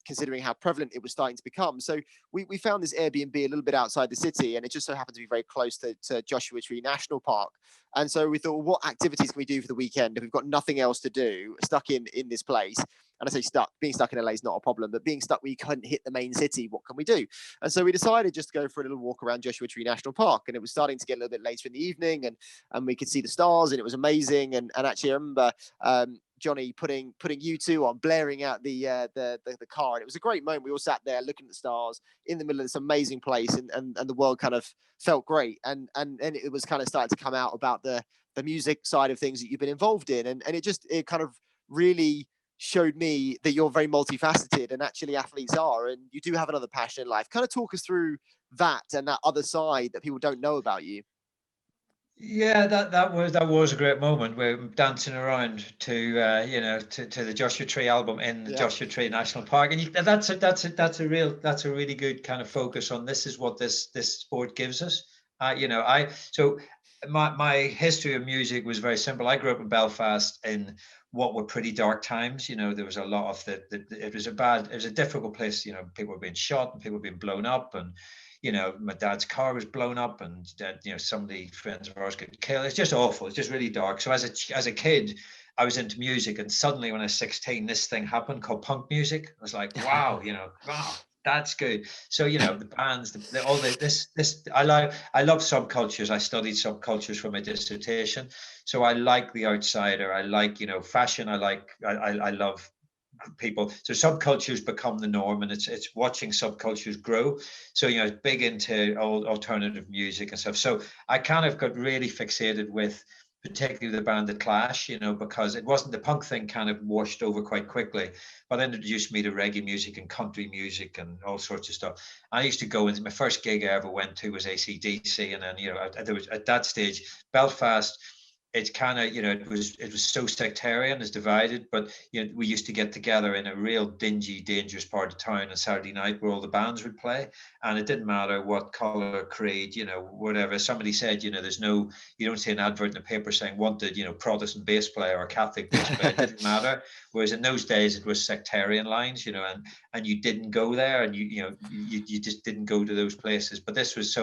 considering how prevalent it was starting to become. So we found this Airbnb a little bit outside the city, and it just so happened to be very close to Joshua Tree National Park. And so we thought, well, what activities can we do for the weekend if we've got nothing else to do, stuck in this place? And I say being stuck in LA is not a problem, but being stuck where you couldn't hit the main city, what can we do? And so we decided just to go for a little walk around Joshua Tree National Park. And it was starting to get a little bit later in the evening, and we could see the stars, and it was amazing. And actually, I remember Johnny putting U2 on, blaring out the car. And it was a great moment. We all sat there looking at the stars in the middle of this amazing place, and the world kind of felt great. And it was kind of starting to come out about the music side of things that you've been involved in. And it kind of really showed me that you're very multifaceted, and actually athletes are, and you do have another passion in life. Kind of talk us through that and that other side that people don't know about you. Yeah, that was a great moment. We're dancing around to the Joshua Tree album in the Joshua Tree National Park, and that's a really good kind of focus on this is what this sport gives us. My history of music was very simple. I grew up in Belfast in what were pretty dark times. You know, there was a lot of it was a difficult place. You know, people were being shot and people were being blown up, and you know, my dad's car was blown up, and some of the friends of ours got killed. It's just awful. It's just really dark. So as a kid, I was into music, and suddenly when I was 16, this thing happened called punk music. I was like, wow, wow, that's good. So the bands, all this. I love subcultures. I studied subcultures for my dissertation. So I like the outsider. I like fashion. I love people. So subcultures become the norm, and it's watching subcultures grow. So it's big into alternative music and stuff. So I kind of got really fixated with particularly the band The Clash, you know, because it wasn't, the punk thing kind of washed over quite quickly, but it introduced me to reggae music and country music and all sorts of stuff. I used to go into, my first gig I ever went to was AC/DC, and then, you know, there was at that stage, Belfast, it's kind of, you know, it was so sectarian, it's divided, but, you know, we used to get together in a real dingy, dangerous part of town on Saturday night where all the bands would play, and it didn't matter what color, creed, you know, whatever. Somebody said, you know, you don't see an advert in the paper saying wanted, you know, Protestant bass player or Catholic bass player. It didn't matter. Whereas in those days it was sectarian lines, you know, and you didn't go there, and you just didn't go to those places. But this was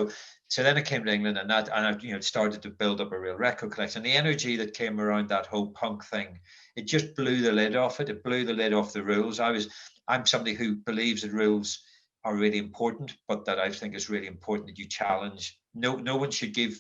so then I came to England, and I, you know, started to build up a real record collection. The energy that came around that whole punk thing, it just blew the lid off it. It blew the lid off the rules. I'm somebody who believes that rules are really important, but that I think it's really important that you challenge. No one should give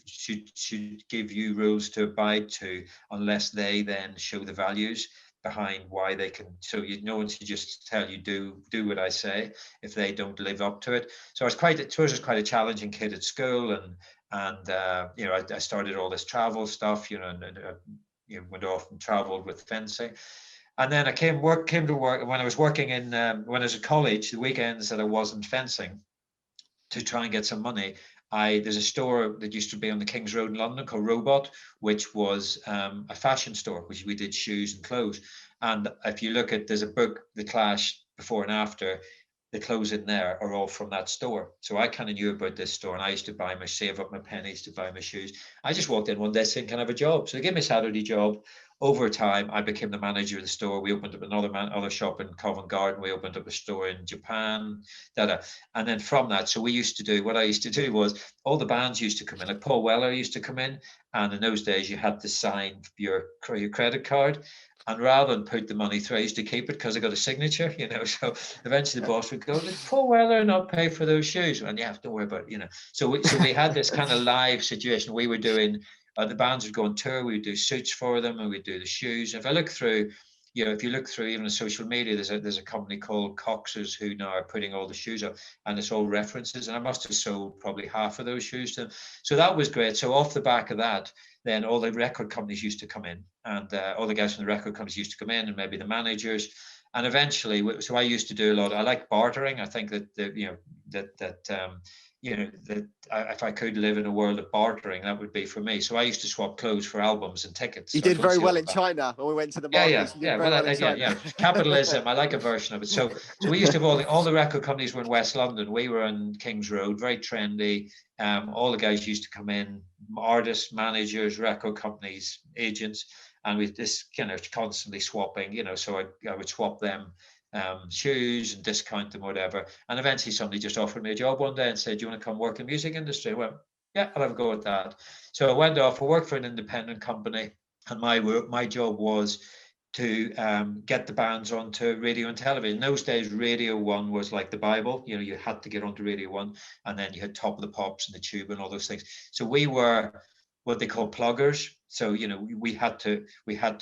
you rules to abide to unless they then show the values behind why they can. So no one should just tell you do what I say if they don't live up to it. So I was quite a challenging kid at school, and you know, I started all this travel stuff, you know, and you know, went off and traveled with fencing. And then I came to work when I was working in when I was at college, the weekends that I wasn't fencing, to try and get some money. There's a store that used to be on the King's Road in London called Robot, which was a fashion store, which we did shoes and clothes. And if you look at, there's a book, The Clash, before and after, the clothes in there are all from that store. So I kind of knew about this store, and I used to save up my pennies to buy my shoes. I just walked in one day saying, can I have a job? So they gave me a Saturday job. Over time, I became the manager of the store. We opened up another shop in Covent Garden. We opened up a store in Japan. And then from that, so what I used to do was, all the bands used to come in. Like Paul Weller used to come in, and in those days you had to sign your credit card. And rather than put the money through, I used to keep it because I got a signature, you know. So eventually the boss would go, did Paul Weller not pay for those shoes? And yeah, don't worry about it, you know. So we had this kind of live situation. We were doing, the bands would go on tour, we would do suits for them, and we'd do the shoes. If I look through, you know, if you look through even on social media, there's a company called Cox's who now are putting all the shoes up, and it's all references. And I must have sold probably half of those shoes to them. So that was great. So off the back of that, then all the record companies used to come in, and all the guys from the record companies used to come in, and maybe the managers. And eventually, so I used to do a lot. I like bartering. I think that if I could live in a world of bartering, that would be for me. So I used to swap clothes for albums and tickets. You did very well in China when we went to the markets. Yeah. Capitalism. I like a version of it. So we used to have all the record companies were in West London. We were on King's Road, very trendy. All the guys used to come in, artists, managers, record companies, agents, and we just kind of constantly swapping, you know. So I would swap them shoes and discount them, whatever. And eventually somebody just offered me a job one day and said, do you want to come work in the music industry? I went, yeah, I'll have a go at that. So I went off, I worked for an independent company, and my job was to get the bands onto radio and television. In those days, Radio 1 was like the Bible. You know, you had to get onto Radio 1, and then you had Top of the Pops and the Tube and all those things. So we were what they call pluggers. So, you know, we had to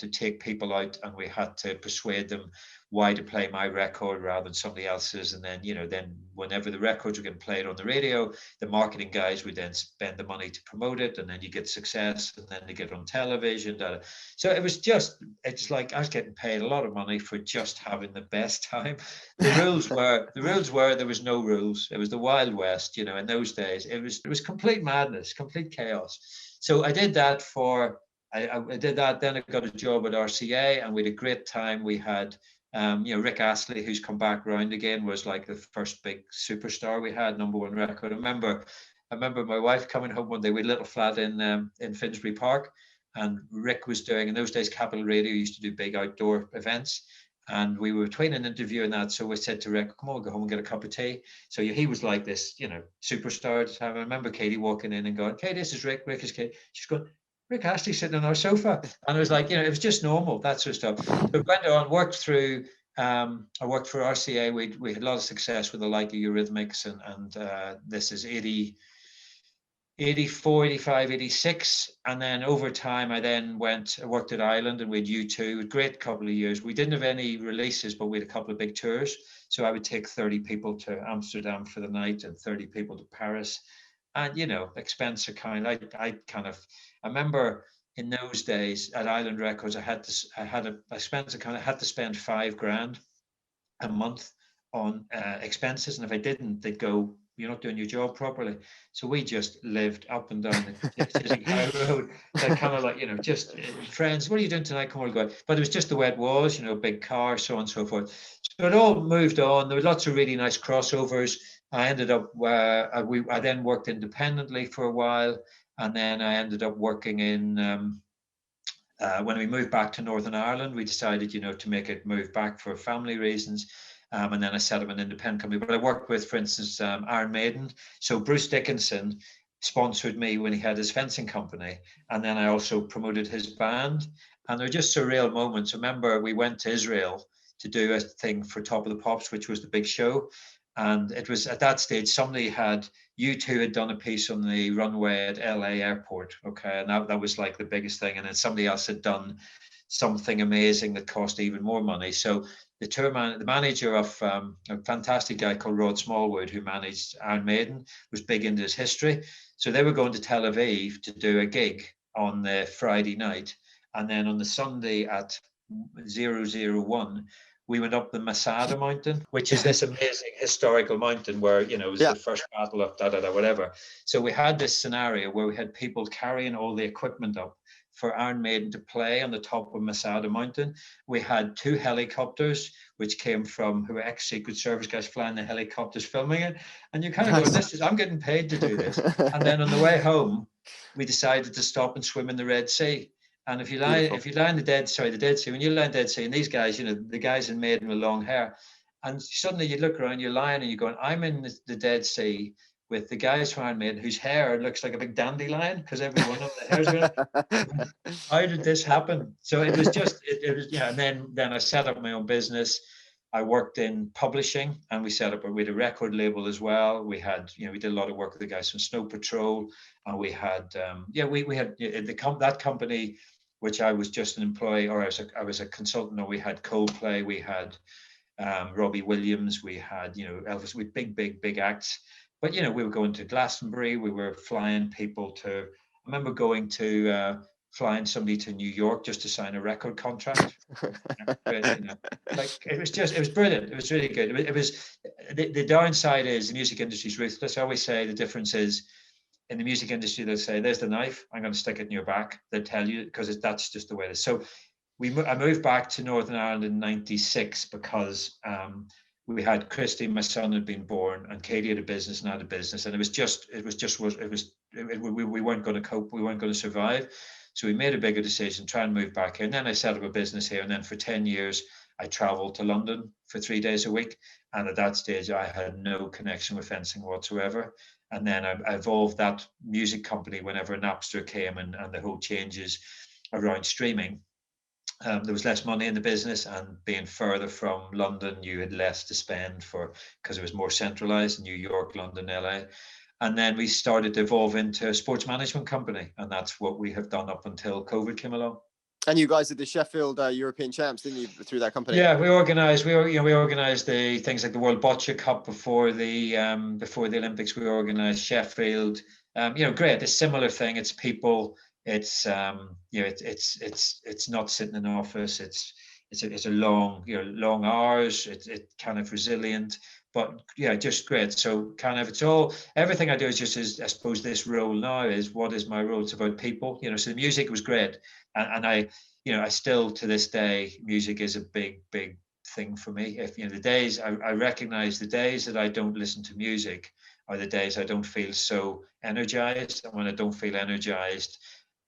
take people out, and we had to persuade them why to play my record rather than somebody else's. And then, you know, then whenever the records were getting played on the radio, the marketing guys would then spend the money to promote it, and then you get success, and then they get on television. So it's like I was getting paid a lot of money for just having the best time. The rules were there was no rules. It was the Wild West, you know. In those days, it was complete madness, complete chaos. So I did that I did that. Then I got a job at RCA, and we had a great time. We had, Rick Astley, who's come back round again, was like the first big superstar we had, #1 record. I remember my wife coming home one day. We had a little flat in Finsbury Park, and Rick was doing, in those days, Capital Radio used to do big outdoor events. And we were between an interview and that, so we said to Rick, come on, go home and get a cup of tea. So he was like this, you know, superstar at the time. I remember Katie walking in and going, "Hey, this is Rick. Rick is Katie." She's going, "Rick Astley sitting on our sofa." And I was like, you know, it was just normal, that sort of stuff. So I went on, worked through, I worked for RCA. We had a lot of success with the like of Eurythmics, and this is 84, 85, 86. And then over time, I worked at Ireland, and we had U2, a great couple of years. We didn't have any releases, but we had a couple of big tours. So I would take 30 people to Amsterdam for the night and 30 people to Paris. And, you know, expense account, I remember in those days at Island Records, I had to spend £5 grand a month on expenses, and if I didn't, they'd go, "You're not doing your job properly." So we just lived up and down the Chiswick High Road, like kind of like, just friends, "What are you doing tonight? Come on, go out." But it was just the way it was, big car, so on and so forth. So it all moved on. There were lots of really nice crossovers. I ended up I then worked independently for a while, and then I ended up working in when we moved back to Northern Ireland. We decided, to make it move back for family reasons. And then I set up an independent company. But I worked with, for instance, Iron Maiden. So Bruce Dickinson sponsored me when he had his fencing company. And then I also promoted his band. And they're just surreal moments. Remember, we went to Israel to do a thing for Top of the Pops, which was the big show. And it was at that stage, U2 had done a piece on the runway at LA airport. Okay. And that was like the biggest thing. And then somebody else had done something amazing that cost even more money. So the manager of a fantastic guy called Rod Smallwood, who managed Iron Maiden, was big into his history. So they were going to Tel Aviv to do a gig on the Friday night. And then on the Sunday at 001, we went up the Masada mountain, which is this amazing historical mountain where, it was the first battle of whatever. So we had this scenario where we had people carrying all the equipment up for Iron Maiden to play on the top of Masada Mountain. We had 2 helicopters, which came from who were ex-Secret Service guys flying the helicopters, filming it. And you kind of go, I'm getting paid to do this. And then on the way home, we decided to stop and swim in the Red Sea. And if you lie in the Dead Sea, when you lie in the Dead Sea, and these guys, the guys in Maiden with long hair, and suddenly you look around, you're lying and you're going, I'm in the Dead Sea with the guys from Iron Maiden whose hair looks like a big dandelion because every one of the hair's going. How did this happen? So it was just, it was, and then I set up my own business. I worked in publishing, and we had a record label as well. We had, we did a lot of work with the guys from Snow Patrol, and we had, we had that company, which I was just an employee, or I was a consultant. Or we had Coldplay, we had Robbie Williams, we had, Elvis, with big acts. But, we were going to Glastonbury, we were flying people to, I remember going to, flying somebody to New York just to sign a record contract. It was brilliant. It was really good. It was the downside is the music industry is ruthless. I always say the difference is in the music industry, they'll say, there's the knife, I'm going to stick it in your back. They'll tell you, because that's just the way it is. So I moved back to Northern Ireland in '96 because we had Christy, my son, had been born, and Katie had a business and I had a business, and we weren't going to cope, we weren't going to survive. So we made a bigger decision, try and move back here. And then I set up a business here, and then for 10 years I traveled to London for 3 days a week, and at that stage I had no connection with fencing whatsoever. And then I evolved that music company whenever Napster came and the whole changes around streaming. There was less money in the business, and being further from London, you had less to spend because it was more centralized in New York, London, LA. And then we started to evolve into a sports management company, and that's what we have done up until COVID came along. And you guys did the Sheffield European Champs, didn't you, through that company? Yeah, we organised the things like the World Boccia Cup before the Olympics. We organised Sheffield. Great. A similar thing. It's people. It's it's not sitting in an office. It's a long hours. It's kind of resilient, but just great. So kind of everything I do is I suppose this role now is, what is my role? It's about people. So the music was great, and I still to this day, music is a big thing for me. If the days I recognize the days that I don't listen to music are the days I don't feel so energized, and when I don't feel energized,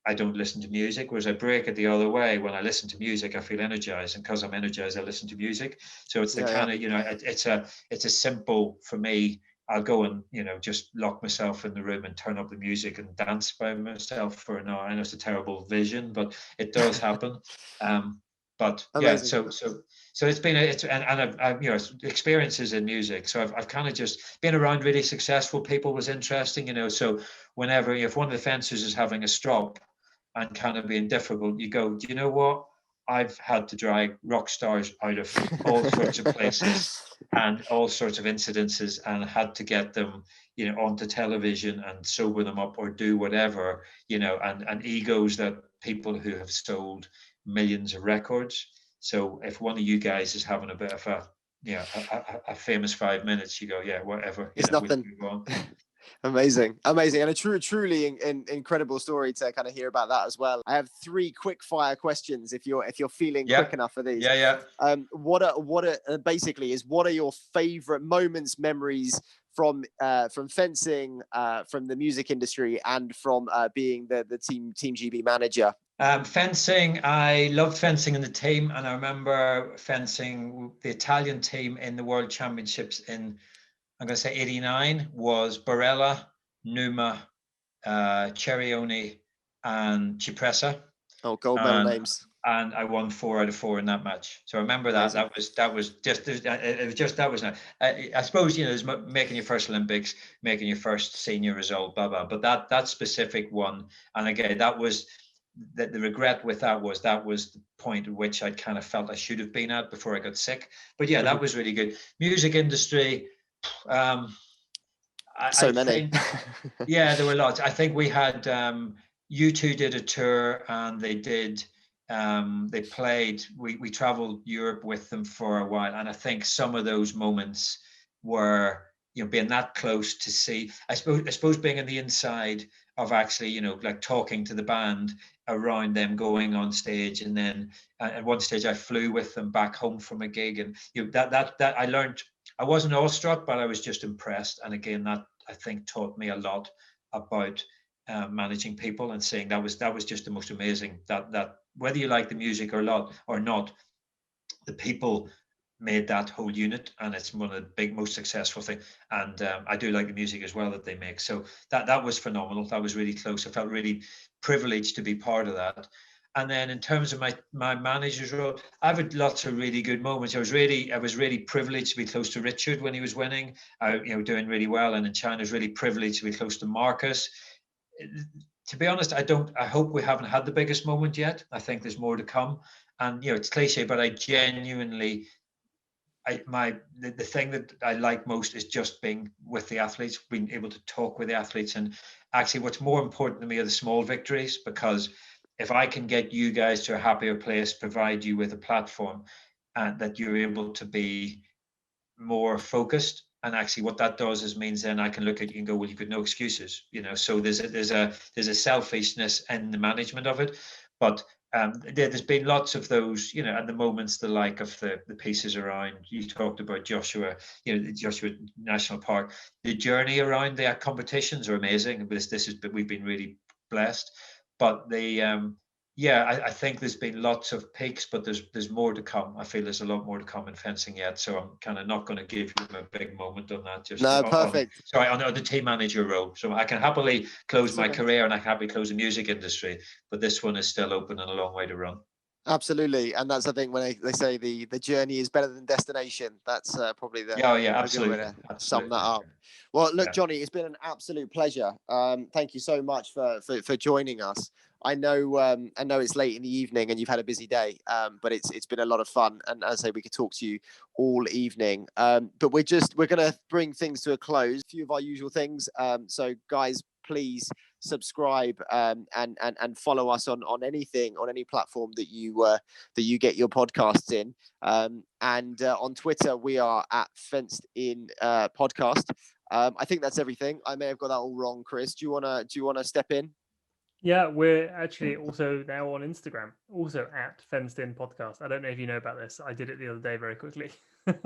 I don't listen to music. Whereas I break it the other way. When I listen to music, I feel energized, and because I'm energized, I listen to music. So it's it's a simple for me. I'll go and just lock myself in the room and turn up the music and dance by myself for an hour. I know it's a terrible vision, but it does happen. But amazing. so it's been I've experiences in music. So I've kind of just been around really successful people was interesting. So whenever if one of the fencers is having a strop and kind of being difficult, you go, do you know what? I've had to drag rock stars out of all sorts of places and all sorts of incidences, and had to get them, onto television and sober them up or do whatever, and egos that people who have sold millions of records. So if one of you guys is having a bit of a famous 5 minutes, you go, yeah, whatever, It's we nothing. move on. Amazing, and a truly incredible story to kind of hear about that as well. I have 3 quick fire questions if you're feeling quick enough for these. Yeah. What are your favorite moments, memories from fencing, from the music industry, and from being the Team GB manager? Fencing, I loved fencing in the team, and I remember fencing the Italian team in the World Championships in, I'm going to say 89, was Barella, Numa, Cerioni, and Cipressa. Oh, gold medal names. And I won 4 out of 4 in that match. So I remember that. Amazing. That was just. I suppose there's making your first Olympics, making your first senior result, blah blah. But that specific one, and again, that was the regret with that was the point at which I kind of felt I should have been at before I got sick. But yeah, that was really good. Music industry. Many. Yeah, there were lots. I think we had U2 did a tour, and they did. They played. We traveled Europe with them for a while, and I think some of those moments were, being that close to see. I suppose being on the inside of actually, like talking to the band around them going on stage, and then at one stage I flew with them back home from a gig, and that I learned. I wasn't awestruck, but I was just impressed, and again, that I think taught me a lot about managing people, and saying that was just the most amazing. That whether you like the music or not, the people made that whole unit, and it's one of the big, most successful things. And I do like the music as well that they make. So that was phenomenal. That was really close. I felt really privileged to be part of that. And then in terms of my manager's role, I've had lots of really good moments. I was really privileged to be close to Richard when he was winning, doing really well. And in China, I was really privileged to be close to Marcus. To be honest, I hope we haven't had the biggest moment yet. I think there's more to come. And it's cliche, but I genuinely, the thing that I like most is just being with the athletes, being able to talk with the athletes. And actually, what's more important to me are the small victories, because if I can get you guys to a happier place, provide you with a platform, and that you're able to be more focused. And actually what that does is means then I can look at you and go, well, you've got no excuses, so there's a selfishness in the management of it. But there's been lots of those, at the moments, the like of the pieces around, you talked about Joshua, the Joshua National Park, the journey around the competitions are amazing. We've been really blessed. But I think there's been lots of peaks, but there's more to come. I feel there's a lot more to come in fencing yet. So I'm kind of not going to give you a big moment on that. Perfect. On the team manager role. So I can happily close my career, and I can happily close the music industry, but this one is still open and a long way to run. Absolutely, and that's, I think, when they say the journey is better than destination. That's probably the absolutely. Good way to sum that up. Well, look, Johnny, it's been an absolute pleasure. Thank you so much for joining us. I know it's late in the evening and you've had a busy day, but it's been a lot of fun. And as I say, we could talk to you all evening. But we're going to bring things to a close. A few of our usual things. So guys, please subscribe and follow us on any platform that you get your podcasts in. And on Twitter, we are at Fenced In Podcast. I think that's everything. I may have got that all wrong, Chris. Do you wanna step in? Yeah, we're actually also now on Instagram, also at Fenced In Podcast. I don't know if you know about this. I did it the other day very quickly.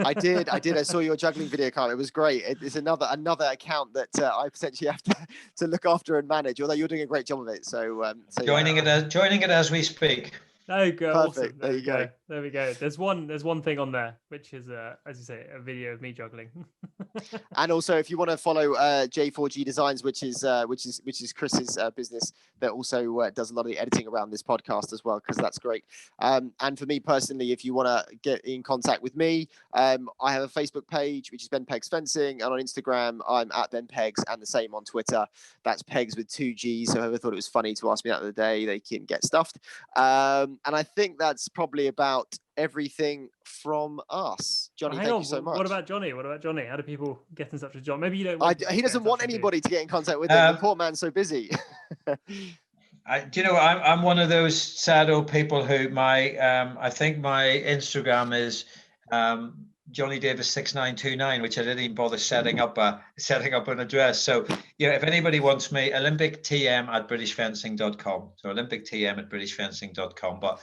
I did. I saw your juggling video account. It was great. It's another account that I potentially have to look after and manage. Although you're doing a great job of it. So joining it as we speak. There you go. Perfect. Awesome. There we go. There's one thing on there, which is as you say, a video of me juggling. And also, if you want to follow J4G Designs, which is Chris's business, that also does a lot of the editing around this podcast as well, because that's great. And for me personally, if you want to get in contact with me, I have a Facebook page, which is Ben Pegs Fencing, and on Instagram, I'm at Ben Pegs, and the same on Twitter. That's Pegs with 2 G's. So whoever thought it was funny to ask me that the other day, they can get stuffed. I think that's probably about everything from us. Johnny, thank you so much. What about Johnny? How do people get in touch with John? Maybe you don't. He doesn't want anybody to get in contact with him. The poor man's so busy. I'm one of those sad old people who I think my Instagram is Johnny Davis 6929, which I didn't even bother setting up an address. So if anybody wants me, olympictm@britishfencing.com. So olympictm@britishfencing.com. But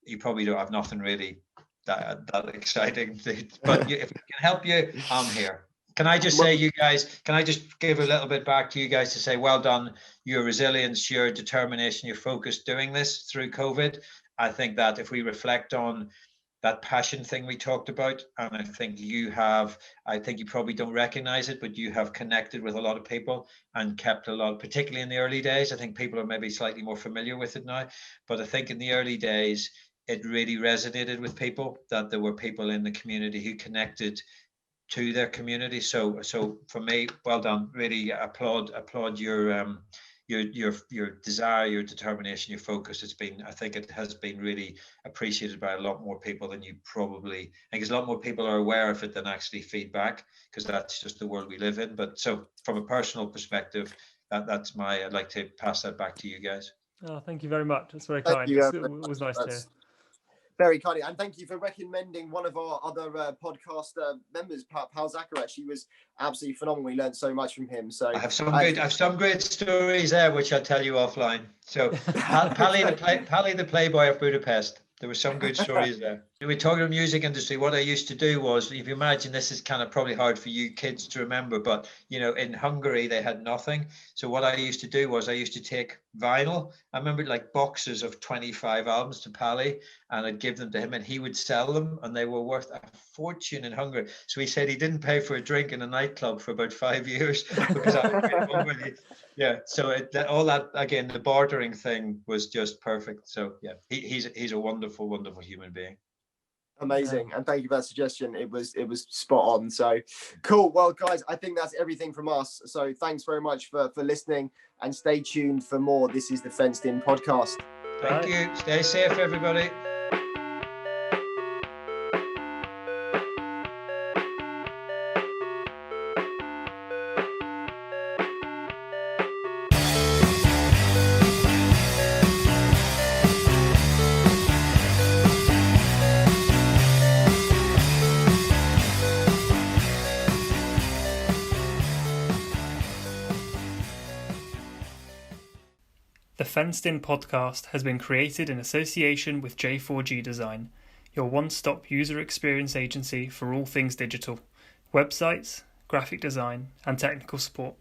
you probably don't have nothing really that exciting. But if we can help you, I'm here. Can I just say, you guys, can I just give a little bit back to you guys to say, well done, your resilience, your determination, your focus doing this through COVID. I think that if we reflect on that passion thing we talked about, and I think you probably don't recognize it, but you have connected with a lot of people and kept a lot, particularly in the early days. I think people are maybe slightly more familiar with it now, but I think in the early days, it really resonated with people, that there were people in the community who connected to their community. So for me, well done. Really applaud your desire, your determination, your focus. I think it has been really appreciated by a lot more people than you probably. I think a lot more people are aware of it than actually feedback, because that's just the world we live in. But so from a personal perspective, I'd like to pass that back to you guys. Oh, thank you very much. That's very kind. It was nice to hear. Very kind, and thank you for recommending one of our other podcast members, Pal Zakaresh. He was absolutely phenomenal. We learned so much from him. So I have some great stories there, which I'll tell you offline. So Pally the Playboy of Budapest. There were some good stories there. We're talking about music industry. What I used to do was, if you imagine, this is kind of probably hard for you kids to remember, but in Hungary they had nothing. So what I used to do was I used to take vinyl. I remember like boxes of 25 albums to Pally, and I'd give them to him, and he would sell them, and they were worth a fortune in Hungary. So he said he didn't pay for a drink in a nightclub for about 5 years because I was Hungary. Yeah, so all that again, the bartering thing was just perfect. So yeah, he's a wonderful, wonderful human being. Amazing, and thank you for that suggestion. It was spot on. So cool. Well, guys, I think that's everything from us. So thanks very much for listening, and stay tuned for more. This is the Fenced In podcast. Thank you. Stay safe, everybody. The Fenced In podcast has been created in association with J4G Design, your one-stop user experience agency for all things digital, websites, graphic design, and technical support.